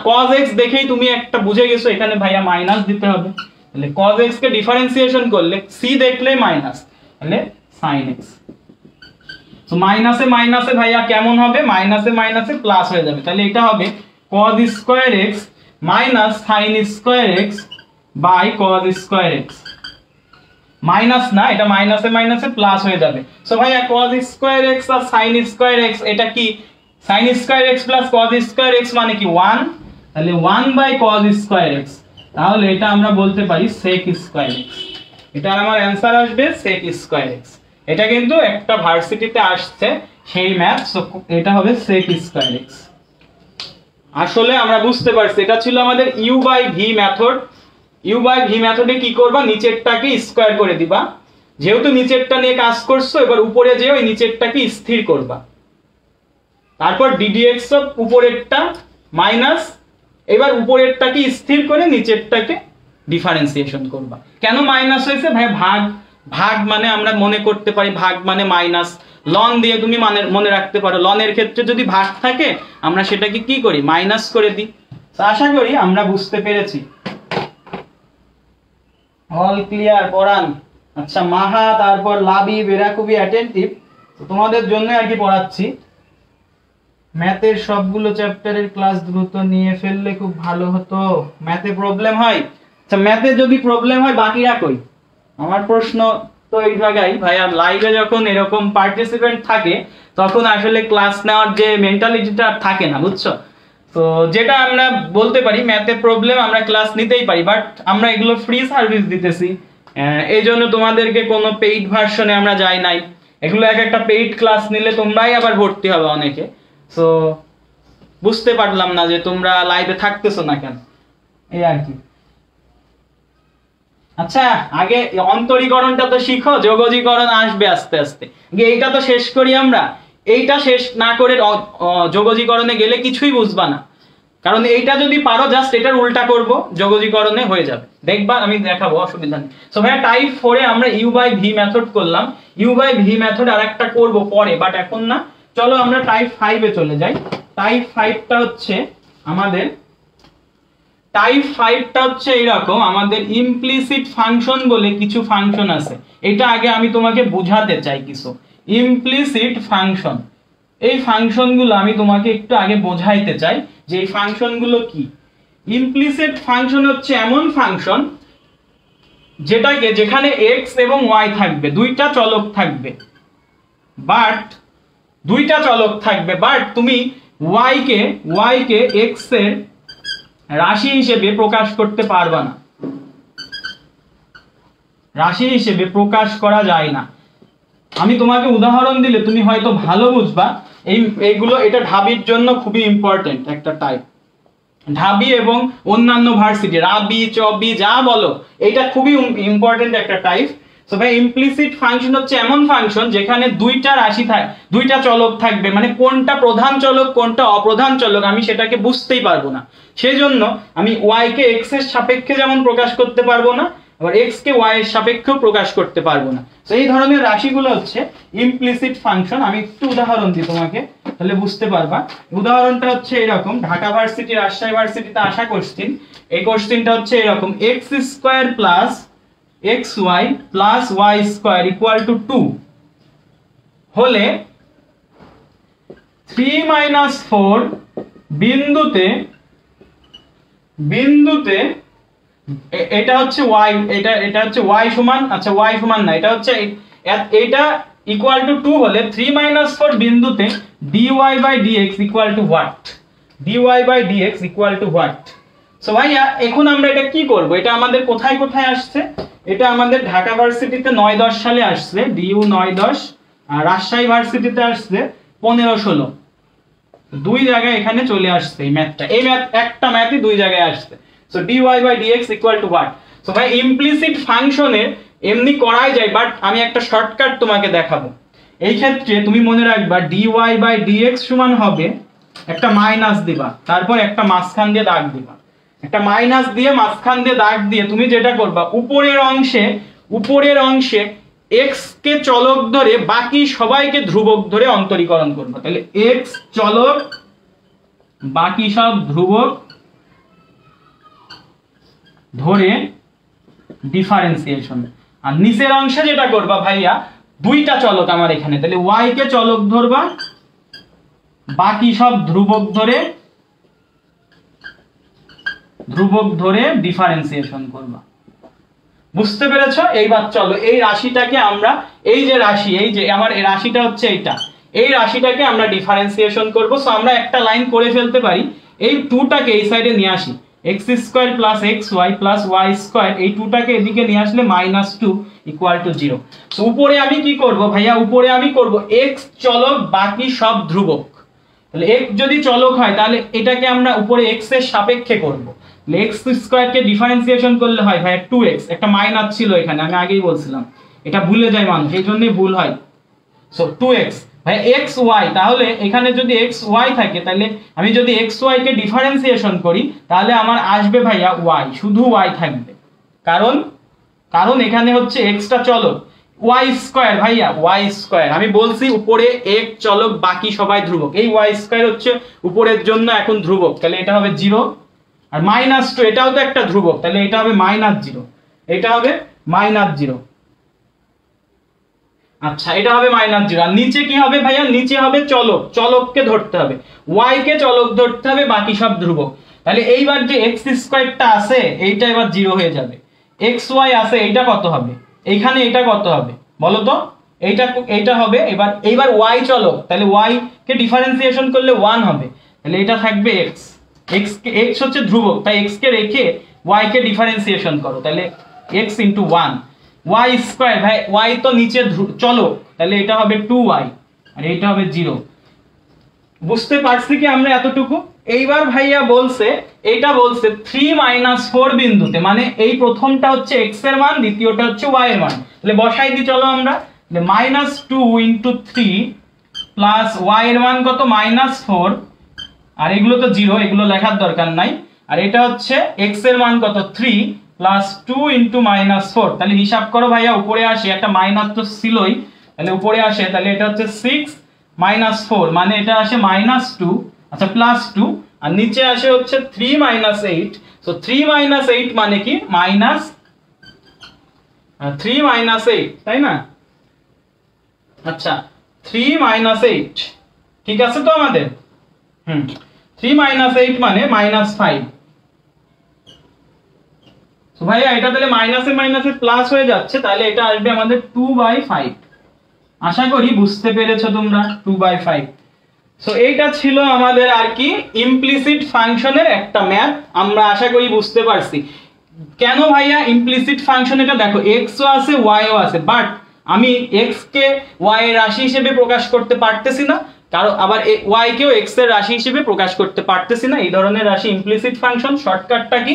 cos x দেখেই তুমি একটা বুঝে গেছো এখানে ভাইয়া মাইনাস দিতে হবে, তাহলে cos x কে ডিফারেন্সিয়েশন করলে সি দেখলে মাইনাস, তাহলে sin x। সো মাইনাসে মাইনাসে ভাইয়া কেমন হবে, মাইনাসে মাইনাসে প্লাস হয়ে যাবে, তাহলে এটা হবে cos square x minus sin square x by cos square x। Minus না, এটা মাইনাসে মাইনাসে প্লাস হয়ে যাবে। সো ভাইয়া cos স্কয়ার x আর sin স্কয়ার x, এটা কি sin square x plus cos square x মানে কি 1, তাহলে 1 বাই cos স্কয়ার x, তাহলে এটা আমরা বলতে পারি sec স্কয়ার x। এটা আমার অ্যানসার আসবে sec স্কয়ার x। এটা কিন্তু একটা ভার্সিটিতে আসছে সেই ম্যাথ, সো এটা হবে sec স্কয়ার x। আসলে আমরা বুঝতে পারছি এটা ছিল আমাদের u by v method. U by v মেথডে কি করবা, নিচেরটাকে স্কয়ার করে দিবা, যেহেতু নিচেরটা নিয়ে কাজ করছো এবার উপরে যেয়ে ওই নিচেরটাকে স্থির করবা, তারপর ডিডিএক্স অফ উপরেরটা মাইনাস, এবার উপরেরটাকে স্থির করে নিচেরটাকে ডিফারেন্সিয়েশন করবা। কেন মাইনাস হয়েছে ভাই, ভাগ মানে আমরা মনে করতে পারি ভাগ মানে মাইনাস, লন দিয়ে তুমি মনে রাখতে পারো, লনের ক্ষেত্রে যদি ভাগ থাকে আমরা সেটাকে কি করি, মাইনাস করে দিই। আশা করি আমরা বুঝতে পেরেছি। অল ক্লিয়ার পড়ান। আচ্ছা মাহা, তারপর লাবি, বেরা খুবই অ্যাটেনটিভ, তো তোমাদের জন্য আর কি পড়াচ্ছি। ম্যাথের সবগুলো চ্যাপ্টারের ক্লাস দ্রুত নিয়ে ফেললে খুব ভালো হতো, ম্যাথে প্রবলেম হয়। আচ্ছা ম্যাথে যদি প্রবলেম হয় বাকিরা কই? আমার প্রশ্ন তো এই জায়গায় ভাইয়া, লাইভে যখন এরকম পার্টিসিপেন্ট থাকে তখন আসলে ক্লাস নেওয়ার যে মেন্টালিটিটা থাকে না, বুঝছো? তো যেটা আমরা বলতে পারি ম্যাথে প্রবলেম, আমরা ক্লাস নিতেই পারি, বাট আমরা এগুলো ফ্রি সার্ভিস দিতেছি, এই জন্য তোমাদেরকে কোনো পেইড ভার্সনে আমরা যাই নাই। এগুলো এক একটা পেইড ক্লাস নিলে তোমরাই আবার ভর্তি হবে অনেকে। সো বুঝতে পারলাম না যে তোমরা লাইভে থাকতেছো না কেন, এই আর কি। আচ্ছা আগে অন্তরীকরণটা তো শিখো, যোগজীকরণ আসবে আস্তে আস্তে, এইটা তো শেষ করি আমরা। এইটা শেষ না করে যোগজীকরণে গেলে কিছুই বুঝবা না, কারণ এইটা যদি পারো জাস্ট এটার উল্টা করব, যোগজীকরণে হয়ে যাবে, দেখবা আমি দেখাবো, অসুবিধা নেই। সো ভাইয়া টাইপ 4 এ আমরা ইউ বাই ভি মেথড করলাম, ইউ বাই ভি মেথড আরেকটা করব পরে, বাট এখন না। চলো আমরা টাইপ 5 এ চলে যাই। টাইপ 5টা হচ্ছে আমাদের এরকম, আমাদের ইমপ্লিসিট ফাংশন বলে কিছু ফাংশন আছে। এটা আগে আমি তোমাকে বোঝাতে চাই কিছু ইমপ্লিসিট ফাংশন। এই ফাংশনগুলো আমি তোমাকে একটু আগে বোঝাইতে চাই যে এই ফাংশনগুলো কি। ইমপ্লিসিট ফাংশন হচ্ছে এমন ফাংশন যেখানে x এবং y থাকবে, দুইটা চলক থাকবে, বাট তুমি y কে x এর রাশি হিসেবে প্রকাশ করতে পারবা না, রাশি হিসেবে প্রকাশ করা যায় না। আমি তোমাকে উদাহরণ দিলে তুমি হয়তো ভালো বুঝবা। এইগুলো এটা ঢাবির জন্য খুবই ইম্পর্টেন্ট একটা টাইপ। ঢাবি এবং অন্যান্য ভার্সিটি, রাবি চবি যা বলো, এটা খুবই ইম্পর্টেন্ট একটা টাইপ। সো ভাই ইমপ্লিসিট ফাংশন হচ্ছে এমন ফাংশন যেখানে দুইটা রাশি দুইটা চলক থাকবে, মানে কোনটা প্রধান চলক কোনটা অপ্রধান চলক আমি সেটাকে বুঝতেই পারবো না। সেজন্য আমি y কে x এর সাপেক্ষে যেমন প্রকাশ করতে পারবো না, আবার x কে y এর সাপেক্ষেও প্রকাশ করতে পারবো না। তো এই ধরনের রাশিগুলো হচ্ছে ইমপ্লিসিট ফাংশন। আমি একটু উদাহরণ দিই তোমাকে, তাহলে বুঝতে পারবা। উদাহরণটা হচ্ছে এরকম, ঢাকা ভার্সিটি, রাজশাহী ভার্সিটিতে আসা কোশ্চেন। এই কোশ্চেনটা হচ্ছে এরকম, x square plus xy plus y square equal to 2 হলে 3 - 4 বিন্দুতে এটা হচ্ছে y, এটা হচ্ছে y সমান, আচ্ছা y সমান না, এটা হচ্ছে এটা ইকুয়াল টু 2 হলে 3 - 4 বিন্দুতে dy by dx equal to what, dy by dx equal to what. So ভাইয়া এখন আমরা এটা কি করব, এটা আমাদের কোথায় কোথায় আসছে, এটা আমাদের ঢাকা ভার্সিটিতে 9-10 সালে আসছে, ডিইউ 9-10, আর রাজশাহী ভার্সিটিতে আসছে 15-16, দুই জায়গায় এখানে চলে আসছে এই ম্যাথটা। এই ম্যাথ একটা ম্যাথই দুই জায়গায় আসছে। So dy by dx equal to what. So ভাই ইমপ্লিসিট ফাংশনে এমনি করাই যায়, বাট আমি একটা শর্টকাট তোমাকে দেখাবো। এই ক্ষেত্রে তুমি মনে রাখবা dy বাই dx সমান হবে, একটা মাইনাস দিবা, তারপর একটা মাঝখান দিয়ে দাগ দিবা, একটা মাইনাস দিয়ে মাঝখান দিয়ে দাগ দিয়ে তুমি যেটা করবা, উপরের অংশে x কে চলক ধরে বাকি সবাইকে ধ্রুবক ধরে অন্তরীকরণ করবা। তাহলে x চলক, বাকি সব ধ্রুবক ধরে ডিফারেন্সিয়েশন। আর নিচের অংশে যেটা করবা ভাইয়া, দুইটা চলক আমার এখানে, তাহলে y কে চলক ধরবা, বাকি সব ধ্রুবক ধরে ডিফারেন্সিয়েশন করবা। বুঝতে পেরেছো? এইবার চলো এই রাশিটাকে আমরা, এই যে রাশি, এই যে আমার এই রাশিটা হচ্ছে এইটা, এই রাশিটাকে আমরা ডিফারেন্সিয়েশন করব। সো আমরা একটা লাইন করে ফেলতে পারি, এই 2টাকে এই সাইডে নিয়ে আসি, x square plus xy plus y square, এই 2টাকে এদিকে নিয়ে আসলে -2 ইকুয়াল টু 0। সো উপরে আমি কি করব ভাইয়া, উপরে আমি করব x চলক বাকি সব ধ্রুবক। তাহলে x যদি চলক হয় তাহলে এটাকে আমরা উপরে x এর সাপেক্ষে করব। x স্কয়ার কে ডিফারেন্সিয়েশন করলে হয় ভাই 2x, একটা মাইনাস ছিল এখানে, আমি আগেই বলছিলাম, এটা ভুলে যায় মানুষ, এই জন্যই ভুল হয়। সো 2x ভাই xy, তাহলে এখানে যদি xy থাকে, তাহলে আমি যদি xy কে ডিফারেন্সিয়েশন করি তাহলে আমার আসবে ভাইয়া y, শুধু y থাকবে, কারণ এখানে হচ্ছে x টা চলক, y স্কয়ার ভাইয়া, y স্কয়ার আমি বলছি উপরে x চলক বাকি সবাই ধ্রুবক, এই y স্কয়ার হচ্ছে উপরের জন্য এখন ধ্রুবক, তাহলে এটা হবে 0। আর -2 এটাও তো একটা ধ্রুবক, তাহলে এটা হবে -0, এটা হবে -0, আচ্ছা এটা হবে -0। আর নিচে কি হবে ভাইয়া, নিচে হবে চলককে ধরতে হবে, y কে চলক ধরতে হবে, বাকি সব ধ্রুবক। তাহলে এইবার যে x স্কয়ারটা আছে এইটা এবার 0 হয়ে যাবে, xy আছে এইটা কত হবে, এইখানে এটা কত হবে বলো তো, এইটা হবে। এইবার y চলক, তাহলে y কে ডিফারেন্সিয়েশন করলে 1 হবে, তাহলে এটা থাকবে x হচ্ছে ধ্রুবক, তাই x কে রেখে y কে ডিফারেন্সিয়েশন করো, তাহলে x * 1 y স্কয়ার, ভাই y তো নিচে চলক, তাহলে এটা হবে 2y, আর এটা হবে 0। বুঝতে পারছি কি আমরা এতটুকু? এইবার ভাইয়া এটা বলছে 3 - 4 বিন্দুতে, মানে এই প্রথমটা হচ্ছে x এর মান, দ্বিতীয়টা হচ্ছে y এর মান, তাহলে বসাই দিই চলো আমরা, -2 * 3 প্লাস y এর মান কত, -4, আর এগুলো তো 0, এগুলো লেখার দরকার নাই। আর এটা হচ্ছে x এর মান কত 3 প্লাস 2 ইনটু -4। তাহলে হিসাব করো ভাইয়া, উপরে আসে একটা মাইনাস তো ছিলই, তাহলে উপরে আসে, তাহলে এটা হচ্ছে 6 -4 মানে এটা আসে -2, আচ্ছা +2, আর নিচে আসে হচ্ছে 3 - 8। সো 3 - 8 মানে কি -3 - 8, তাই না? আচ্ছা 3 - 8 ঠিক আছে তো আমাদের। 3 - 8 মানে -5। তো ভাইয়া এটা তাহলে মাইনাসে মাইনাসে প্লাস হয়ে যাচ্ছে, তাহলে এটা আসবে আমাদের 2/5। আশা করি বুঝতে পেরেছো তোমরা, 2/5। সো এইটা ছিল আমাদের আর কি ইমপ্লিসিট ফাংশনের একটা ম্যাথ। আমরা আশা করি বুঝতে পারছি কেন ভাইয়া ইমপ্লিসিট ফাংশন। এটা দেখো x ও আছে y ও আছে, বাট আমি x কে y এর রাশি হিসেবে প্রকাশ করতে পারতেছি না, কারণ আবার y কেও x এর রাশি হিসেবে প্রকাশ করতে পারতেছি না। এই ধরনের রাশি ইমপ্লিসিট ফাংশন। শর্টকাটটা কি,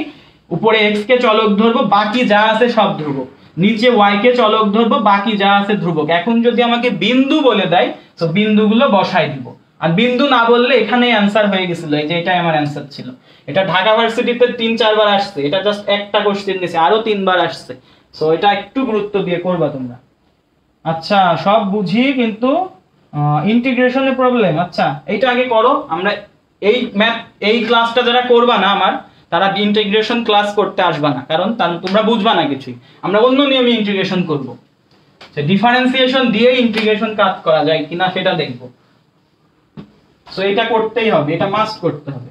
উপরে x কে চলক ধরবো, বাকি যা আছে সব ধ্রুবক, নিচে y কে চলক ধরবো, বাকি যা আছে ধ্রুবক। এখন যদি আমাকে বিন্দু বলে দেয় তো বিন্দুগুলো বসাই দিব, আর বিন্দু না বললে এখানে অ্যানসার হয়ে গেছিল। এই যে এটাই আমার অ্যানসার ছিল। এটা ঢাকা ভার্সিটিতে 3-4 বার আসছে, এটা জাস্ট একটা কোশ্চেন দিয়েছে, আরো 3 বার আসছে। সো এটা একটু গুরুত্ব দিয়ে করবা তোমরা। আচ্ছা সব বুঝি, কিন্তু ইন্টিগ্রেশনের প্রবলেম। আচ্ছা এইটা আগে করো। আমরা এই ম্যাথ এই ক্লাসটা যারা করবা না আমার, তারা ইন্টিগ্রেশন ক্লাস করতে আসবা না, কারণ তোমরা বুঝবা না কিছুই। আমরা অন্য নিয়মে ইন্টিগ্রেশন করব, ডিফারেন্সিয়েশন দিয়ে ইন্টিগ্রেশন কাজ করা যায় কিনা সেটা দেখবো। সো এটা করতেই হবে, এটা মাস্ট করতে হবে।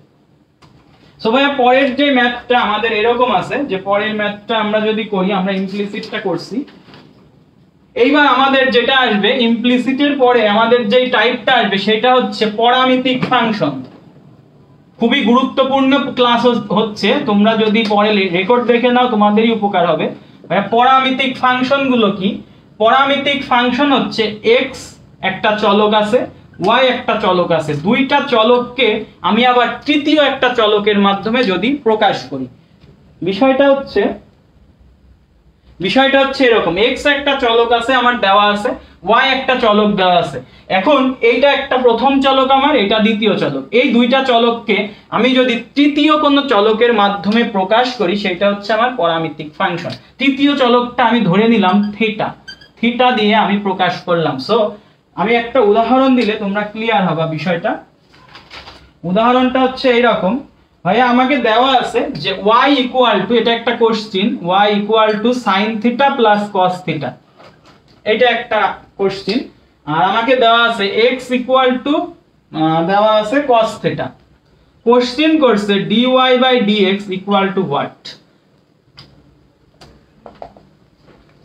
সো ভাইয়া পরের যে ম্যাথটা আমাদের এরকম আছে, যে পরের ম্যাথটা আমরা যদি করি, আমরা ইমপ্লিসিটটা করছি, এইবার আমাদের যেটা আসবে ইমপ্লিসিটের পরে আমাদের যে টাইপটা আসবে সেটা হচ্ছে পরামিতিক ফাংশন। খুবই গুরুত্বপূর্ণ ক্লাস হচ্ছে, তোমরা যদি পরে রেকর্ড দেখে নাও তোমাদেরই উপকার হবে। ভাইয়া পরামিতিক ফাংশন গুলো কি? পরামিতিক ফাংশন হচ্ছে x একটা চলক আছে, y একটা চলক আছে, দুইটা চলককে আমি আবার তৃতীয় একটা চলকের মাধ্যমে যদি প্রকাশ করি। বিষয়টা হচ্ছে এরকম, x একটা চলক আছে আমার দেওয়া আছে, y একটা চলক দেওয়া আছে। এখন এইটা একটা প্রথম চলক আমার, এটা দ্বিতীয় চলক। এই দুইটা চলককে আমি যদি তৃতীয় কোনো চলকের মাধ্যমে প্রকাশ করি, সেটা হচ্ছে আমার পরামিতিক ফাংশন। তৃতীয় চলকটা আমি ধরে নিলাম থিটা, থিটা দিয়ে আমি প্রকাশ করলাম। সো আমি একটা উদাহরণ দিলে তোমরা ক্লিয়ার হবে বিষয়টা। উদাহরণটা হচ্ছে এইরকম, ভাইয়া আমাকে দেওয়া আছে যে y ইকুয়াল টু, এটা একটা question, y equal to sin theta plus cos theta, এটা একটা কোশ্চেন। আর আমাকে দেওয়া আছে x ইকুয়াল টু দেওয়া আছে cos থিটা। কোশ্চেন করছে dy by dx equal to what.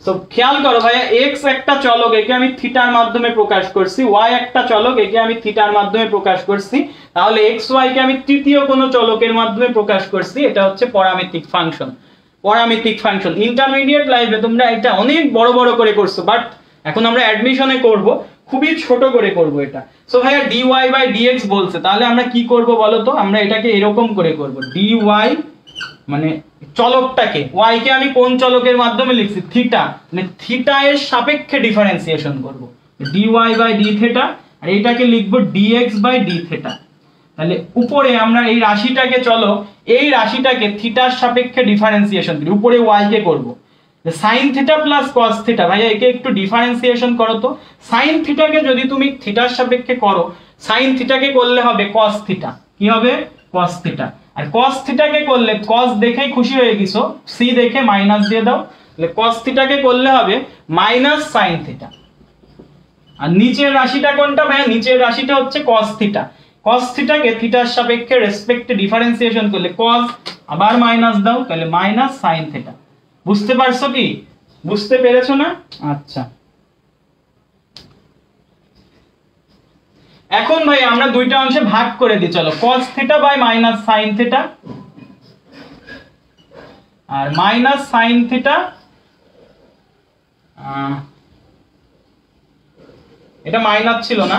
তো খেয়াল করো ভাইয়া, x একটা চলক, একে আমি থিটার মাধ্যমে প্রকাশ করছি, y একটা চলক, একে আমি থিটার মাধ্যমে প্রকাশ করছি, তাহলে x y কে আমি তৃতীয় কোনো চলকের মাধ্যমে প্রকাশ করছি। এটা হচ্ছে পরামিতিক ফাংশন। পরামিতিক ফাংশন ইন্টারমিডিয়েট লাইফে তোমরা এটা অনেক বড় বড় করে করছো, বাট এখন আমরা অ্যাডমিশনে করব, খুবই ছোট করে করব এটা। সো ভাইয়া dy বাই dx বলছে, তাহলে আমরা কি করব বলো তো? আমরা এটাকে এরকম করে করব, dy মানে চলকটাকে, y কে আমি কোন চলকের মাধ্যমে লিখছি? থিটা, মানে থিটা এর সাপেক্ষে ডিফারেন্সিয়েশন করব, dy বাই d থিটা, আর এটাকে লিখব dx বাই d থিটা। তাহলে উপরে আমরা এই রাশিটাকে, চলো এই রাশিটাকে থিটার সাপেক্ষে ডিফারেন্সিয়েশন করি, উপরে y কে করব sin theta plus cos theta. ভাইয়া একে একটু ডিফারেন্সিয়েশন করো তো। sin থিটাকে যদি তুমি থিটার সাপেক্ষে করো, sin থিটাকে করলে হবে cos থিটা, কি হবে? cos theta. আর cos থিটাকে করলে, cos দেখেই খুশি হয়ে গেছো, c দেখে মাইনাস দিয়ে দাও, তাহলে cos থিটাকে করলে হবে মাইনাস sin থিটা। আর নিচের রাশিটা কোনটা ভাইয়া? নিচের রাশিটা হচ্ছে cos থিটা। cos থিটাকে থিটার সাপেক্ষে রেসপেক্টে ডিফারেন্সিয়েশন করলে cos, আবার মাইনাস দাও, তাহলে মাইনাস sin থিটা। বুঝতে পারছো কি? বুঝতে পেরেছো না? আচ্ছা, এখন ভাই আমরা দুইটা অংশে ভাগ করে দিই, চলো cos theta by minus sin theta, আর মাইনাস sin থিটা, এটা মাইনাস ছিল না,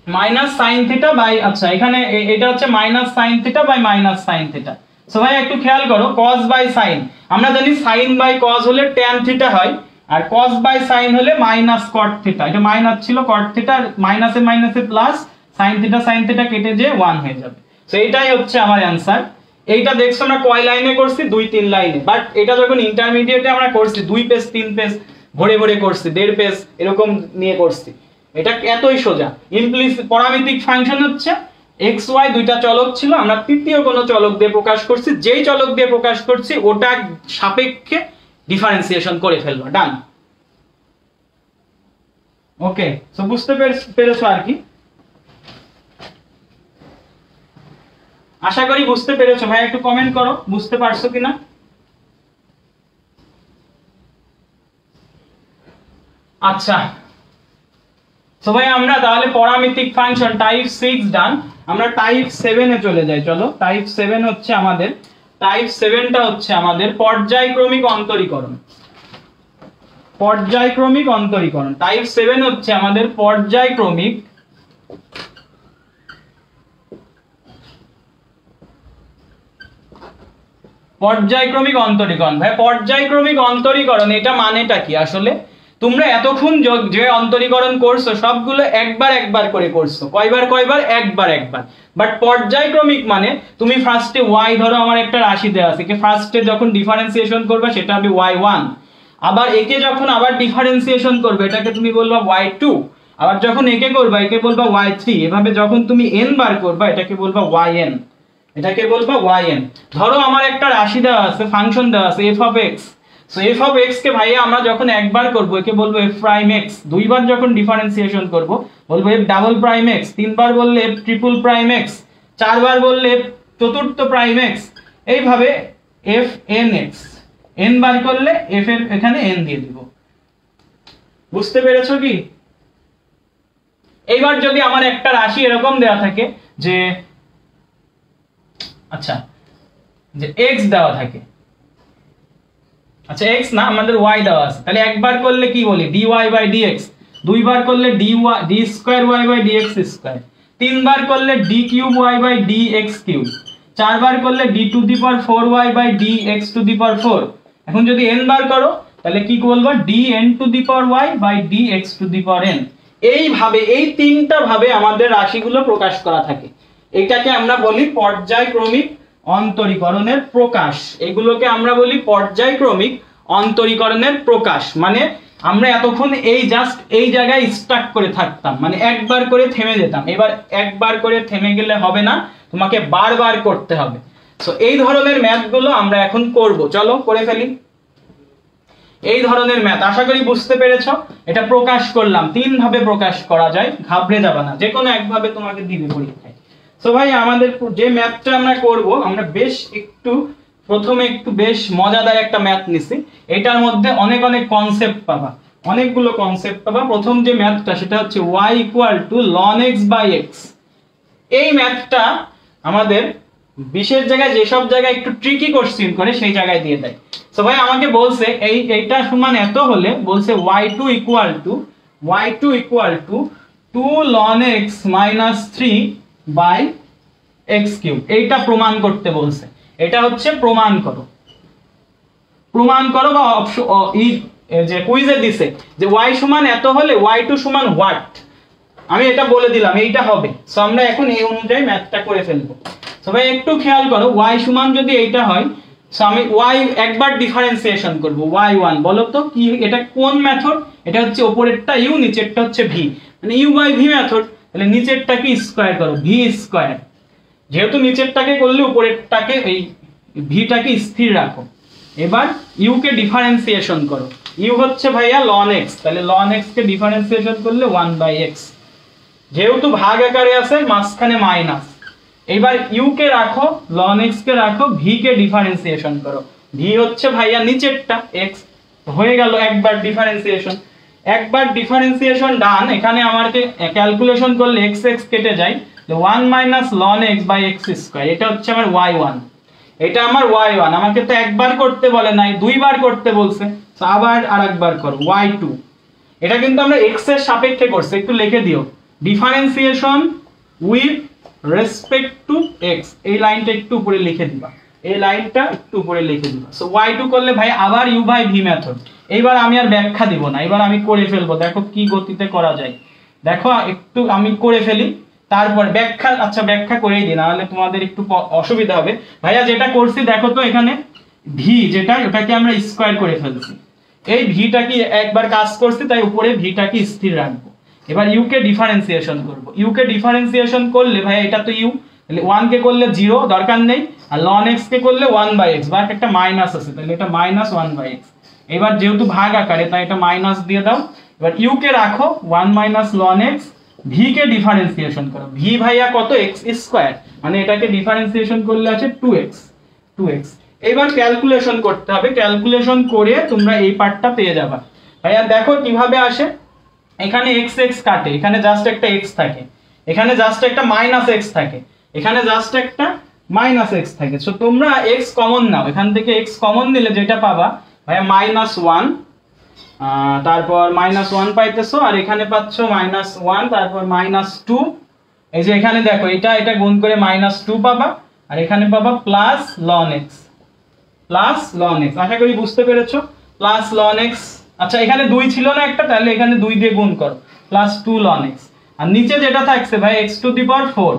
মাইনাস sin থিটা বাই, আচ্ছা এখানে এটা হচ্ছে minus sin theta by minus sin theta. So ভাই একটু খেয়াল করো, cos বাই sin, আমরা জানি sin বাই cos হলে tan থিটা হয়, আর cos বাই sin হলে মাইনাস cot থিটা, এটা মাইনাস ছিল cot থিটা, মাইনাসে মাইনাসে প্লাস sin থিটা কেটে যে 1 হয়ে যাবে। সো এটাই হচ্ছে আমার অ্যানসার। এইটা দেখছো আমরা কয় লাইনে করছি, 2-3 লাইনে, বাট এটা যখন ইন্টারমিডিয়েটে আমরা করছি 2 পেজ 3 পেজ ভরে ভরে করছি, 1.5 পেজ এরকম নিয়ে করছি। এটা এতই সোজা। ইমপ্লিসিট পরামিতিক ফাংশন হচ্ছে x y দুইটা চলক ছিল, আমরা তৃতীয় কোনো চলক দিয়ে প্রকাশ করছি, যেই চলক দিয়ে প্রকাশ করছি ওটা সাপেক্ষে ডিফারেন্সিয়েশন করে ফেলবো। ডান। ওকে, সো বুঝতে পেরেছো আর কি? আশা করি বুঝতে পেরেছো। ভাই একটু কমেন্ট করো বুঝতে পারছো কিনা। আচ্ছা, সো ভাই আমরা তাহলে পরামিতিক ফাংশন টাইপ 6 ডান। আমরা টাইপ 7 এ চলে যাই। চলো, টাইপ 7 হচ্ছে আমাদের, টাইপ 7টা হচ্ছে আমাদের পর্যায়ক্রমিক অন্তরীকরণ। পর্যায়ক্রমিক অন্তরীকরণ টাইপ 7 হচ্ছে আমাদের পর্যায়ক্রমিক অন্তরীকরণ। ভাই পর্যায়ক্রমিক অন্তরীকরণ এটা মানেটা কি আসলে? তোমরা এতক্ষণ যে অন্তরীকরণ করছো সবগুলো একবার করে করছো। কয়বার? একবার। বাট পর্যায়ক্রমিক মানে তুমি ফার্স্টে y, ধরো আমার একটা রাশি দেওয়া আছে, ফার্স্টে যখন ডিফারেন্সিয়েশন করবে সেটা হবে y1, আবার একে যখন আবার ডিফারেন্সিয়েশন করবে এটাকে তুমি বলবা y2, আবার যখন একে করবা একে বলবা y3, এভাবে যখন তুমি n বার করবা এটাকে বলবা yn, ধরো আমার একটা রাশি দেওয়া আছে, ফাংশন দেওয়া আছে f of x। So f of x কে ভাইয়া আমরা যখন একবার করব একে বলবো f prime x, দুইবার যখন ডিফারেন্সিয়েশন করব বলবো f double prime x, তিনবার বললে f triple prime x, চারবার বললে f চতুর্থ prime x, এইভাবে f nx, n বার করলে f এর এখানে n দিয়ে দিব। বুঝতে পেরেছো কি? এইবার যদি আমার একটা রাশি এরকম দেওয়া থাকে যে আচ্ছা যে x দেওয়া থাকে, আচ্ছা x না আমাদের y দেওয়া আছে, তাহলে একবার করলে কি বলি dy by dx, দুইবার করলে d square y by dx square, তিনবার করলে d cube y by dx cube, চারবার করলে d to the power 4y by dx to the power 4। এখন যদি n বার করো তাহলে কি বলবো dn to the power y by dx to the power n। এইভাবে এই তিনটা ভাবে আমাদের রাশিগুলো প্রকাশ করা থাকে। এটাকে আমরা বলি পর্যায়ক্রমিক অন্তরীকরণের প্রকাশ। এগুলোকে আমরা বলি পর্যায়ক্রমিক অন্তরীকরণের প্রকাশ। মানে আমরা এতক্ষণ এই জাস্ট এই জায়গায় স্টাক করে থাকতাম, মানে একবার করে থেমে যেতাম। এবার একবার করে থেমে গেলে হবে না, তোমাকে বারবার করতে হবে। সো এই ধরনের ম্যাথগুলো আমরা এখন করব। চলো করে ফেলি। এই ধরনের ম্যাথ আশা করি বুঝতে পেরেছো। এটা প্রকাশ করলাম, তিন ভাবে প্রকাশ করা যায়, ঘাবড়ে যাবে না, যে কোনো একভাবে তোমাকে দিবে পরীক্ষায়। সো ভাই আমাদের যে ম্যাথটা আমরা করব, আমরা প্রথমে একটু বেশ মজাদার একটা ম্যাথ নিছি। এটার মধ্যে অনেক কনসেপ্ট পাবা, অনেকগুলো কনসেপ্ট পাবা। প্রথম যে ম্যাথটা সেটা হচ্ছে y ln x by x। এই ম্যাথটা আমাদের বিশেষ জায়গায়, যেসব জায়গায় একটু ট্রিকি কোশ্চেন করে সেই জায়গায় দিয়ে দেয়। সো ভাই আমাকে বলছে এইটা সমান এত হলে বলছে y2 2 ln x minus 3 by x cube। এইটা প্রমাণ করতে বলছে। এটা হচ্ছে প্রমাণ করো বা যে কুইজে দিছে যে y সমান এত হলে y2 সমান হোয়াট, আমি এটা বলে দিলাম এইটা হবে। সো আমরা এখন এই অনুযায়ী ম্যাথটা করে ফেলবো। সো ভাই একটু খেয়াল করো, y সমান যদি এইটা হয়, সো আমি y একবার ডিফারেন্সিয়েশন করব y1। বলো তো কি এটা কোন মেথড? এটা হচ্ছে উপরেরটা u, নিচেরটা হচ্ছে v, মানে u by v মেথড। তাহলে নিচেরটাকে স্কয়ার করো v স্কয়ার, যেহেতু নিচেরটাকে করলে উপরেরটাকে এই ভিটাকে স্থির রাখো। এবার u কে ডিফারেন্সিয়েশন করো, u হচ্ছে ভাইয়া ln x, তাহলে ln x কে ডিফারেন্সিয়েশন করলে 1 by x, যেহেতু ভাগ আকারে আছে মাঝখানে মাইনাস। এবার u কে রাখো, ln x কে রাখো, v কে ডিফারেন্সিয়েশন করো, v হচ্ছে ভাইয়া নিচেরটা x, হয়ে গেল একবার ডিফারেন্সিয়েশন ডান। এখানে আমাকে ক্যালকুলেশন করলে x কেটে যায়, 1 minus ln x by x square। এটা হচ্ছে আমার y1, এটা আমার y1। আমাকে তো একবার করতে বলে নাই, দুইবার করতে বলছে। সো আবার আরেকবার করো y2। এটা কিন্তু আমরা x এর সাপেক্ষে করছি, একটু লিখে দিও differentiation with respect to x। এই লাইনটা একটু উপরে লিখে দিবা, এই লাইনটা একটু উপরে লিখে দিবা। সো y2 করলে ভাই আবার u বাই v মেথড। এইবার আমি আর ব্যাখ্যা দিব না, এবার আমি করে ফেলবো, দেখো কি গতিতে করা যায়। দেখো একটু আমি করে ফেলি, তারপর ব্যাখ্যা, আচ্ছা ব্যাখ্যা করেই দিই, নাহলে তোমাদের একটু অসুবিধা হবে। ভাইয়া যেটা করছি দেখো তো, এখানে v যেটা, ওটাকে আমরা স্কয়ার করে ফেলছি। এই ভিটা কি একবার কাজ করছি, তাই উপরে ভিটাকে স্থির রাখবো। এবার u কে ডিফারেন্সিয়েশন করব। u কে ডিফারেন্সিয়েশন করলে ভাই এটা তো u, তাহলে 1 কে করলে 0 দরকার নেই, আর ln x কে করলে 1/x, বা একটা মাইনাস আছে তাহলে এটা -1/x। এবার যেহেতু ভাগ আকারে তাই এটা মাইনাস দিয়ে দাও। এবার u কে রাখো 1 - ln x, v কে ডিফারেন্সিয়েশন করো। v ভাইয়া কত, x স্কয়ার, মানে এটাকে ডিফারেন্সিয়েশন করলে আছে 2x। এবার ক্যালকুলেশন করতে হবে, ক্যালকুলেশন করে তোমরা এই পার্টটা পেয়ে যাবে। ভাইয়া দেখো কিভাবে আসে, এখানে x কাটে, এখানে জাস্ট একটা x থাকে, এখানে জাস্ট একটা -x থাকে, এখানে জাস্ট একটা -x থাকে। সো তোমরা x কমন নাও, এখান থেকে x কমন নিলে যেটা পাবা ভাইয়া -1, তারপর -1 পাইতেছো, আর এখানে পাচ্ছ -1, তারপর -2। এই যে এখানে দেখো এটা গুণ করে -2 পাবা, আর এখানে পাবা ln x। আশা করি বুঝতে পেরেছো, ln x। আচ্ছা এখানে 2 ছিল না একটা, তাহলে এখানে 2 দিয়ে গুণ করো, +2 ln x। আর নিচে যেটা থাকছে ভাই x⁴।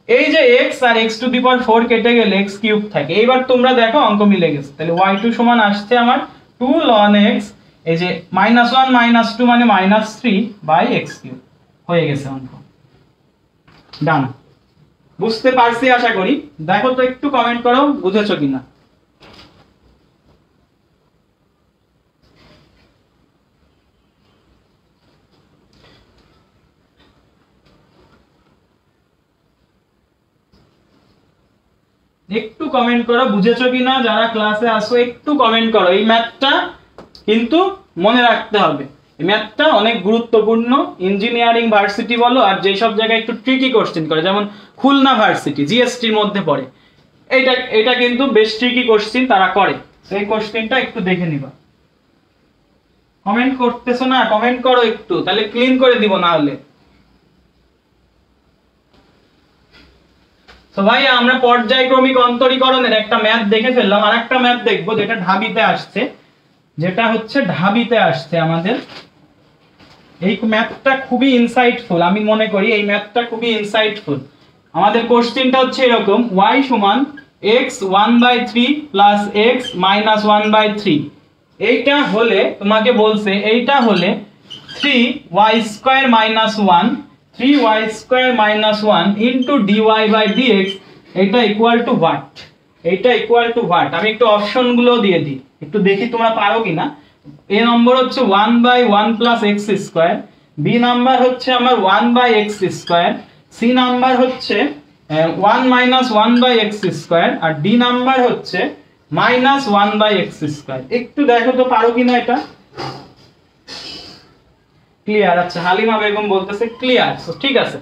এই যে x আর x⁴ কেটে গেলে x³ থাকে। এইবার তোমরা দেখো অঙ্ক মিলে গেছে, তাহলে y2 সমান আসছে আমার 2 ln x, এই যে -1 - 2 মানে -3/x³ হয়ে গেছে অঙ্ক। ডান, বুঝতে পারছি আশা করি। দেখো তো একটু কমেন্ট করো বুঝেছো কিনা। একটু কমেন্ট করো বুঝেছো কিনা, যারা ক্লাসে আসো একটু কমেন্ট করো। এই ম্যাথটা কিন্তু মনে রাখতে হবে, এই ম্যাথটা অনেক গুরুত্বপূর্ণ। ইঞ্জিনিয়ারিং ভার্সিটি বলো, আর যেই সব জায়গায় একটু ট্রিকি কোশ্চেন করে, যেমন খুলনা ভার্সিটি জিএসটির মধ্যে পড়ে, এটা কিন্তু বেশ ট্রিকি কোশ্চেন তারা করে। এই কোশ্চেনটা একটু দেখে নিবা। কমেন্ট করতেছো না, কমেন্ট করো একটু, তাহলে ক্লিন করে দিব না হলে। তো ভাই আমরা পর্যায়ক্রমিক অন্তরীকরণের একটা ম্যাথ দেখে ফেললাম, আর একটা ম্যাথ দেখবো যেটা ঢাবিতে আসছে, আমাদের। এই ম্যাথটা খুবই ইনসাইটফুল, আমি মনে করি এই ম্যাথটা খুবই ইনসাইটফুল। আমাদের কোশ্চেনটা হচ্ছে এরকম, y সমান x 1/3 প্লাস x -1/3। এইটা হলে তোমাকে বলছে, এইটা হলে 3y² - 1 ইনটু dy/dx, এটা ইকুয়াল টু হোয়াট? আমি একটু অপশন গুলো দিয়ে দিই, একটু দেখি তোমরা পারো কিনা। এ নম্বর হচ্ছে 1/1 প্লাস x², বি নাম্বার হচ্ছে আমার 1/x², সি নাম্বার হচ্ছে 1 - 1/x², আর ডি নাম্বার হচ্ছে -1/x²। একটু দেখো তো পারো কিনা এটা। ক্লিয়ার? আচ্ছা হালিমা বেগম বলতেছে ক্লিয়ার। ঠিক আছে,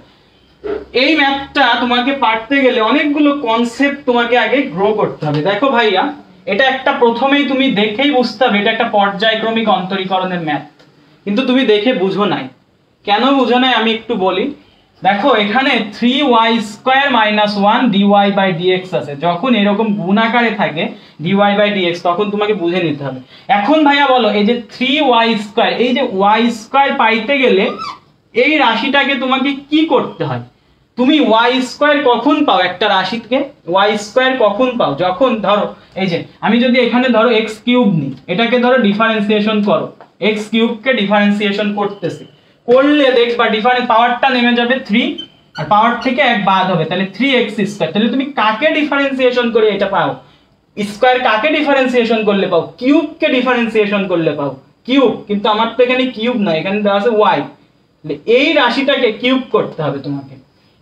এই ম্যাথটা তোমাকে পারতে গেলে অনেকগুলো কনসেপ্ট তোমাকে আগে গ্রো করতে হবে। দেখো ভাইয়া, এটা একটা প্রথমেই তুমি দেখেই বুঝতে হবে এটা একটা পর্যায়ক্রমিক অন্তরীকরণের ম্যাথ, কিন্তু তুমি দেখে বুঝো নাই। কেন বুঝো নাই আমি একটু বলি। দেখো এখানে 3y² - 1 dy/dx আছে, যখন এরকম গুণ আকারে থাকে dy/dx তখন তোমাকে বুঝে নিতে হবে। এখন ভাইয়া বলো, এই যে 3y², এই যে y² পাইতে গেলে এই রাশিটাকে তোমাকে কি করতে হয়? তুমি y² কখন পাও একটা রাশিকে? y² কখন পাও? যখন ধরো এই যে আমি যদি এখানে ধরো x³ নিই, এটাকে ধরো ডিফারেন্সিয়েশন করো, x³ কে ডিফারেন্সিয়েশন করতেছি, করলে দেখবা ডিফারেন্স পাওয়ারটা নেমে যাবে 3, আর পাওয়ার থেকে 1 বাদ হবে, তাহলে 3x²। তাহলে তুমি কাকে ডিফারেন্সিয়েশন করে এটা পাও? স্কয়ার কাকে ডিফারেন্সিয়েশন করলে পাও? কিউব কে ডিফারেন্সিয়েশন করলে পাও কিউব। কিন্তু আমার তো এখানে কিউব না, এখানে দেওয়া আছে y, তাহলে এই রাশিটাকে কিউব করতে হবে তোমাকে।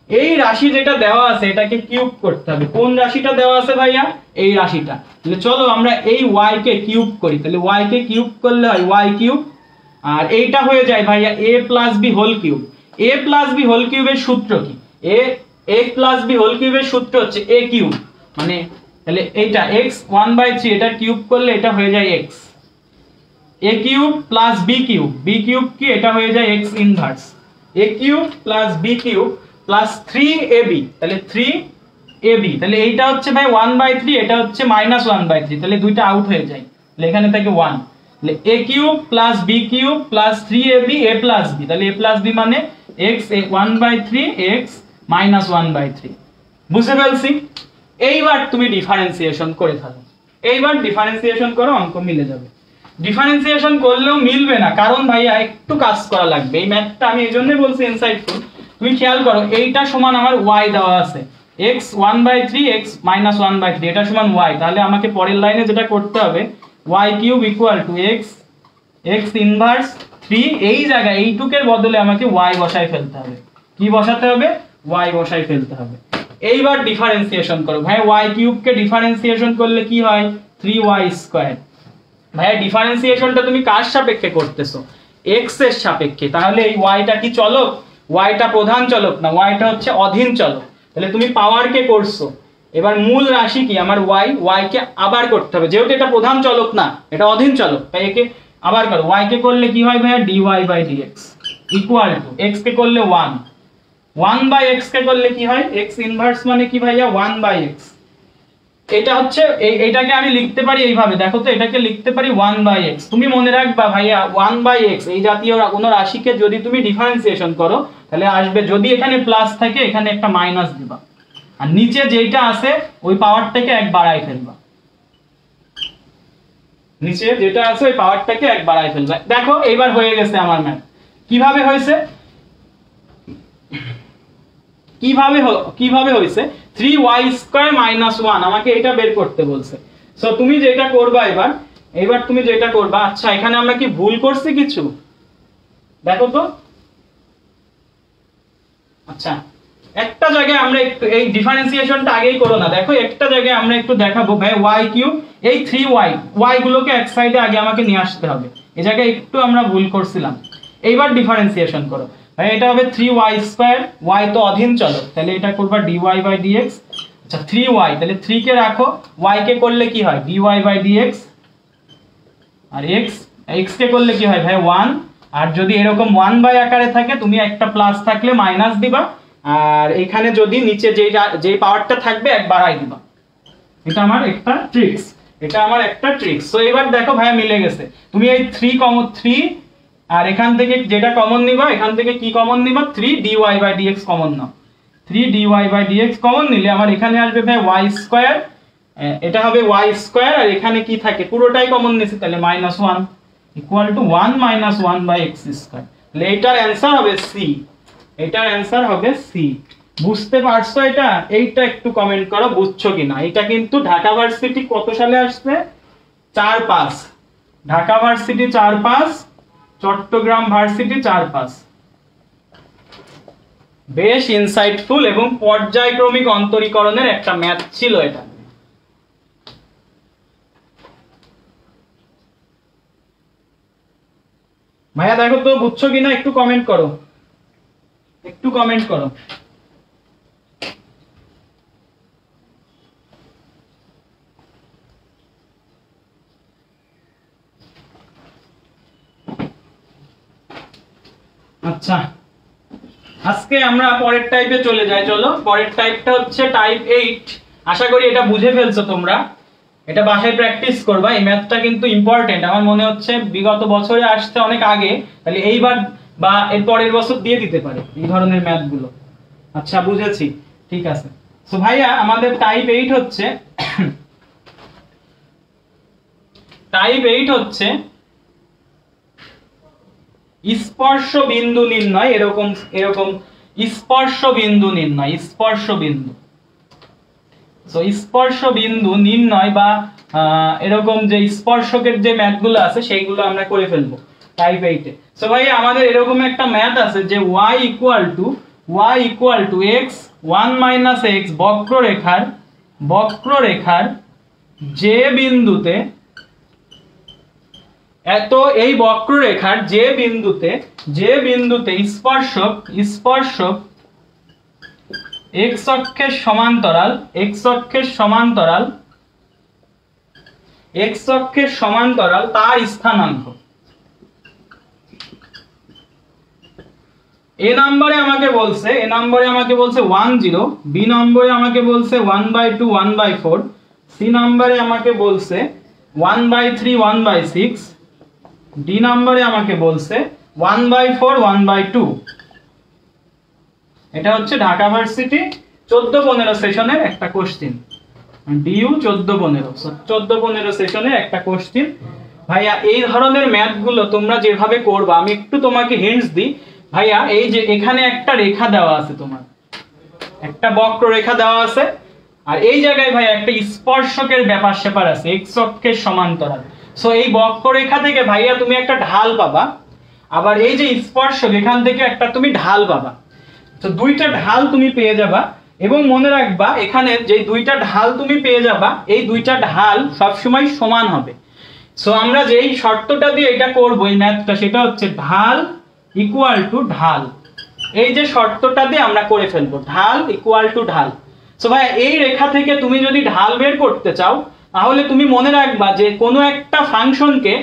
এই রাশি যেটা দেওয়া আছে এটাকে কিউব করতে হবে। কোন রাশিটা দেওয়া আছে ভাইয়া? এই রাশিটা। তাহলে চলো আমরা এই y কে কিউব করি, তাহলে y কে কিউব করলে হয় y³, আর এইটা হয়ে যায় ভাইয়া a + b whole cube. a + b whole কিউবের সূত্র কি? a + b হোল কিউবের সূত্র হচ্ছে a³, মানে তাহলে এইটা x 1/3, এটা কিউব করলে এটা হয়ে যায় x। a³ + b³ কি? এটা হয়ে যায় x inverse. a³ + b³ + 3ab, তাহলে 3 AB, তাহলে এইটা হচ্ছে ভাই 1/3, এটা হচ্ছে -1/3, তাহলে দুইটা আউট হয়ে যায়, তাহলে এখানে থাকে 1, তাহলে a cube plus b cube plus 3ab a plus b, তাহলে a প্লাস b মানে x 1/3 x -1/3। বুঝতে পেরেছি? এইবার তুমি ডিফারেন্সিয়েশন করে ফেলো, এইবার ডিফারেন্সিয়েশন করো, অঙ্ক মিলে যাবে। ডিফারেন্সিয়েশন করলেও মিলবে না, কারণ ভাইয়া একটু কাজ করা লাগবে। এই ম্যাথটা আমি এই জন্যই বলছি ইনসাইটফুল। তুমি খেয়াল করো, এইটা সমান আমার y দেওয়া আছে, x 1/3 x -1/3, এটা সমান y, তাহলে আমাকে পরের লাইনে যেটা করতে হবে y cube equal to x inverse 3, এই জায়গায় এইটুকের বদলে আমাকে y বসাই ফেলতে হবে। কি বসাতে হবে? y বসাই ফেলতে হবে। এইবার ডিফারেন্সিয়েশন করো ভাই, y কিউব কে ডিফারেন্সিয়েশন করলে কি হয়? 3y square. ভাই ডিফারেন্সিয়েশনটা তুমি কার সাপেক্ষে করতেছো? x এর সাপেক্ষে, তাহলে এই y-টা কি চলক? y-টা প্রধান চলক না, y-টা হচ্ছে অধীন চলক, তাহলে তুমি পাওয়ার কে করছো। এবার মূল রাশি কি আমার y কে আবার করতে হবে, যেহেতু এটা প্রধান চলক না, এটা অধীন চলক, তাই একে আবার করো। y কে করলে কি হয় ভাইয়া? dy/dx ইকুয়াল টু x কে করলে 1/x কে করলে কি হয়? x ইনভার্স মানে কি ভাইয়া? 1/x। এটা হচ্ছে এইটাকে আমি লিখতে পারি এইভাবে, দেখো তো, এটাকে লিখতে পারি 1/x। তুমি মনে রাখবা ভাইয়া 1/x এই জাতীয় কোনো রাশিকে যদি তুমি ডিফারেন্সিয়েশন করো তাহলে আসবে, যদি এখানে প্লাস থাকে এখানে একটা মাইনাস দিবা, আর নিচে যেটা আছে ওই পাওয়ারটাকে এক বাড়াই ফেলবা, নিচে যেটা আছে ওই পাওয়ারটাকে এক বাড়াই ফেলবা। দেখো এইবার হয়ে গেছে আমার ম্যাথ। কিভাবে হয়েছে? কিভাবে হয়েছে? 3y স্কয়ার -1, আমাকে এটা বের করতে বলছে। সো তুমি যেটা করবা এবার তুমি যেটা করবা, আচ্ছা এখানে আমরা কি ভুল করছি কিছু? দেখো তো, আচ্ছা একটা জায়গায় আমরা একটু এই ডিফারেন্সিয়েশনটা আগেই করো না, দেখো একটা জায়গায় আমরা একটু দেখাবো ভাই, y কিউব এই 3y গুলোকে এক সাইডে আগে আমাকে নিয়ে আসতে হবে, এই জায়গায় একটু আমরা ভুল করছিলাম। এইবার ডিফারেন্সিয়েশন করো ভাই, এটা হবে 3y স্কয়ার, y তো অধীন চলক, তাহলে এটা করবা dy/dx। আচ্ছা 3y, তাহলে 3 কে রাখো, y কে করলে কি হয়? dy/dx, আর x কে করলে কি হয় ভাই? 1, আর যদি এরকম 1 আকারে থাকে তুমি একটা প্লাস থাকলে মাইনাস দিবা, আর এখানে যদি নিচে যে পাওয়ারটা থাকবে এক বাড়াই দিবা। এটা আমার একটা ট্রিক্স। সো এবার দেখো ভাই মিলে গেছে। তুমি এই 3 আর এখান থেকে যেটা কমন নিবা, এখান থেকে কি কমন নিবা? 3 dy/dx কমন নাও। 3 dy/dx কমন নিলে আমার এখানে আসবে ভাই y স্কয়ার, এটা হবে y স্কয়ার, আর এখানে কি থাকে? পুরোটাই কমন নিছি, তাহলে -1 ইকুয়াল টু 1 - 1/x স্কয়ার। তাহলে এটার অ্যানসার হবে c, এটার অ্যানসার হবে c। বুঝতে পারছো এটা? এইটা একটু কমেন্ট করো বুঝছো কিনা। এটা কিন্তু ঢাকা ভার্সিটি কত সালে আসছে? 4-5, ঢাকা ভার্সিটি 4-5, চট্টগ্রাম ভার্সিটি 4-5। বেশ ইনসাইটফুল এবং পর্যায়ক্রমিক অন্তরীকরণের একটা ম্যাথ ছিল এটা। ভাইয়া দেখো তো বুঝছো কিনা, একটু কমেন্ট করো, একটু কমেন্ট করো। আচ্ছা আজকে আমরা পরের টাইপে চলে যাই, চলো। পরের টাইপটা হচ্ছে টাইপ 8। আশা করি এটা বুঝে ফেলছো তোমরা, এটা বাসায় প্র্যাকটিস করবা। এই ম্যাথটা কিন্তু ইম্পর্টেন্ট, আমার মনে হচ্ছে বিগত বছরে আসছে অনেক আগে, তাহলে এইবার বা এর পরের বছর দিয়ে দিতে পারে এই ধরনের ম্যাথগুলো। আচ্ছা বুঝেছি, ঠিক আছে। সো ভাইয়া আমাদের টাইপ 8 হচ্ছে স্পর্শ বিন্দু নির্ণয়, এরকম স্পর্শ বিন্দু নির্ণয়, স্পর্শ বিন্দু। সো স্পর্শ বিন্দু নির্ণয় বা এরকম যে স্পর্শকের যে ম্যাথগুলো আছে সেইগুলো আমরা করে ফেলবো টাইপ 8 এ। সো ভাই আমাদের এরকম একটা ম্যাথ আছে যে y equal to x 1 - x বক্ররেখার যে বিন্দুতে, এত এই বক্ররেখার যে বিন্দুতে স্পর্শক x অক্ষের সমান্তরাল তার স্থানাঙ্ক, এ নম্বরে আমাকে বলছে 10, বি নম্বরে আমাকে বলছে 1/2 1/4, সি নম্বরে আমাকে বলছে 1/3 1/6, ডি নম্বরে আমাকে বলছে 1/4 1/2। এটা হচ্ছে ঢাকা ভার্সিটি 14-15 সেশনের একটা কোশ্চেন, ডিইউ 14-15, 14-15 সেশনের একটা কোশ্চেন। ভাইয়া এই ধরনের ম্যাথ গুলো তোমরা যেভাবে করবা, আমি একটু তোমাকে হিন্টস দিই। ভাইয়া এই যে এখানে একটা রেখা দেওয়া আছে, তোমার একটা বক্ররেখা দেওয়া আছে, আর এই জায়গায় ভাইয়া একটা স্পর্শকের ব্যাপার স্যাপার আছে, এক্স অক্ষের সমান্তরাল। সো এই বক্ররেখা থেকে ভাইয়া তুমি একটা ঢাল পাবা, আবার এই যে স্পর্শক এখান থেকে একটা তুমি ঢাল পাবা। তো দুইটা ঢাল তুমি পেয়ে যাবা, এবং মনে রাখবা এখানে যে দুইটা ঢাল তুমি পেয়ে যাবা, এই দুইটা ঢাল সবসময় সমান হবে। সো আমরা যেই শর্তটা দিয়ে এটা করবো এই ম্যাথটা, সেটা হচ্ছে ঢাল ইকুয়াল টু ঢাল। এই যে শর্তটা দিয়ে আমরা করে ফেলবো, ঢাল ইকুয়াল টু ঢাল। সো ভাই এই রেখা থেকে তুমি যদি ঢাল বের করতে চাও, তাহলে তুমি মনে রাখবা যে কোনো একটা ফাংশনকে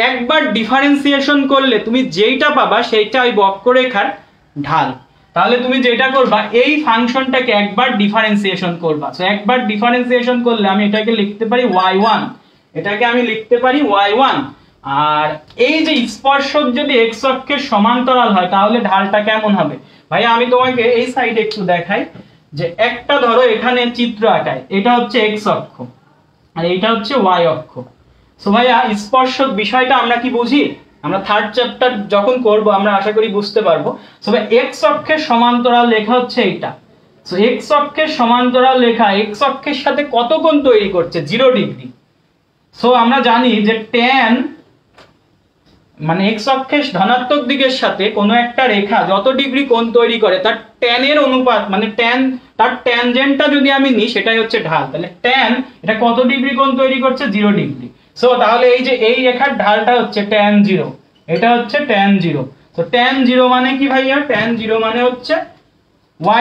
একবার ডিফারেন্সিয়েশন করলে তুমি যেইটা পাবা সেইটা ওই বক্ররেখার ঢাল। তাহলে তুমি যেটা করবা, এই ফাংশনটাকে একবার ডিফারেন্সিয়েশন করবা। সো একবার ডিফারেন্সিয়েশন করলে আমি এটাকে লিখতে পারি y1, এটাকে আমি লিখতে পারি y1। আর এই যে স্পর্শক যদি এক্স অক্ষের সমান্তরাল হয়, তাহলে ঢালটা কেমন হবে? ভাইয়া আমি তোমাকে এই সাইডে একটু দেখাই, যে একটা ধরো এখানে চিত্র আঁকায়, এটা হচ্ছে এক্স অক্ষ আর এটা হচ্ছে ওয়াই অক্ষ। সো ভাইয়া স্পর্শক বিষয়টা আমরা কি বুঝি? আমরা থার্ড চ্যাপ্টার যখন করব আমরা আশা করি বুঝতে পারবো। সো ভাই এক্স অক্ষের সমান্তরাল রেখা হচ্ছে এইটা। সো এক্স অক্ষের সমান্তরাল রেখা এক্স অক্ষের সাথে কত কোণ তৈরি করছে? 0 ডিগ্রি। সো আমরা জানি যে tan, মানে এক্স অক্ষের ধনাত্মক দিকের সাথে কোনো একটা রেখা যত ডিগ্রি কোণ তৈরি করে তার tan এর অনুপাত, মানে tan তার ট্যানজেন্টটা যদি আমি নিই সেটাই হচ্ছে ঢাল। তাহলে tan এটা কত ডিগ্রি কোণ তৈরি করছে? 0 ডিগ্রি। সো তাহলে এই যে এই রেখার ঢালটা হচ্ছে tan 0, এটা হচ্ছে tan 0। তো tan 0 মানে কি ভাইয়া? tan 0 মানে হচ্ছে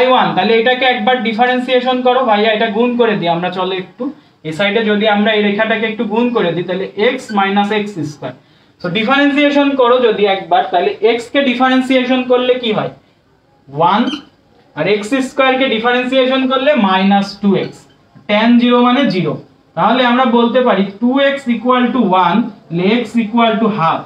y1। তাহলে এটাকে একবার ডিফারেন্সিয়েশন করো ভাইয়া, এটা গুণ করে দিই আমরা। চলো একটু এই সাইডে যদি আমরা এই রেখাটাকে একটু গুণ করে দিই, তাহলে x - x²। সো ডিফারেন্সিয়েশন করো যদি একবার, তাহলে x কে ডিফারেন্সিয়েশন করলে কি হয়? 1, আর x² কে ডিফারেন্সিয়েশন করলে -2x। tan 0 মানে 0। তাহলে আমরা বলতে পারি 2x = 1, x = হাফ।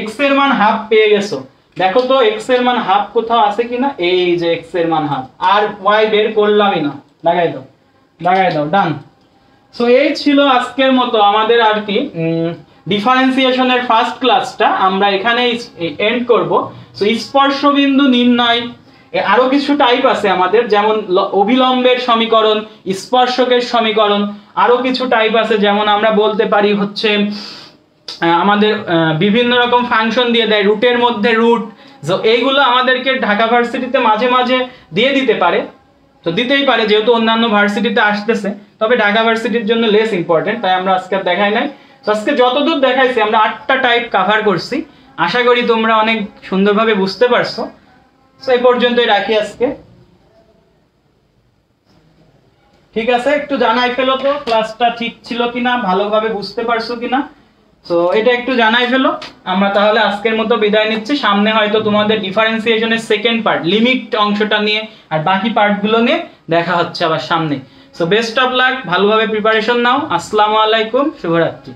x এর মান হাফ পেয়ে গেছো। দেখো তো x এর মান হাফ কোথাও আছে কিনা? এই যে x এর মান হাফ, আর y বের করলামই না। লাগাই দাও, ডান। সো এই ছিল আজকের মতো আমাদের আর কি ডিফারেন্সিয়েশনের ফার্স্ট ক্লাসটা আমরা এখানেই এন্ড করব। সো স্পর্শবিন্দু নির্ণয় আরো কিছু টাইপ আছে আমাদের, যেমন অভিলম্বের সমীকরণ, স্পর্শকের সমীকরণ, আরো কিছু টাইপ আছে। যেমন আমরা বলতে পারি হচ্ছে আমাদের বিভিন্ন রকম ফাংশন দিয়ে দেয়, রুটের মধ্যে রুট। তো এইগুলো আমাদেরকে ঢাকা ভার্সিটিতে মাঝে মাঝে দিয়ে দিতে পারে, তো দিতেই পারে যেহেতু অন্যান্য ভার্সিটিতে আসতেছে, তবে ঢাকা ভার্সিটির জন্য লেস ইম্পর্টেন্ট, তাই আমরা আজকে দেখাই নাই। তো আজকে যতদূর দেখাইছি আমরা 8টা টাইপ কভার করছি। আশা করি তোমরা অনেক সুন্দরভাবে বুঝতে পারছো। সো এই পর্যন্তই রাখি আজকে। ঠিক আছে, একটু জানাই ফেলো তো ক্লাসটা ঠিক ছিল কিনা, ভালোভাবে বুঝতে পারছো কিনা। সো এটা একটু জানাই ফেলো। আমরা তাহলে আজকের মতো বিদায় নিচ্ছি। সামনে হয়তো তোমাদের ডিফারেন্সিয়েশনের সেকেন্ড পার্ট, লিমিট অংশটা নিয়ে আর বাকি পার্টগুলো নিয়ে দেখা হচ্ছে আবার সামনে। সো বেস্ট অফ লাক, ভালোভাবে প্রিপারেশন নাও। আসসালামু আলাইকুম, শুভরাত্রি।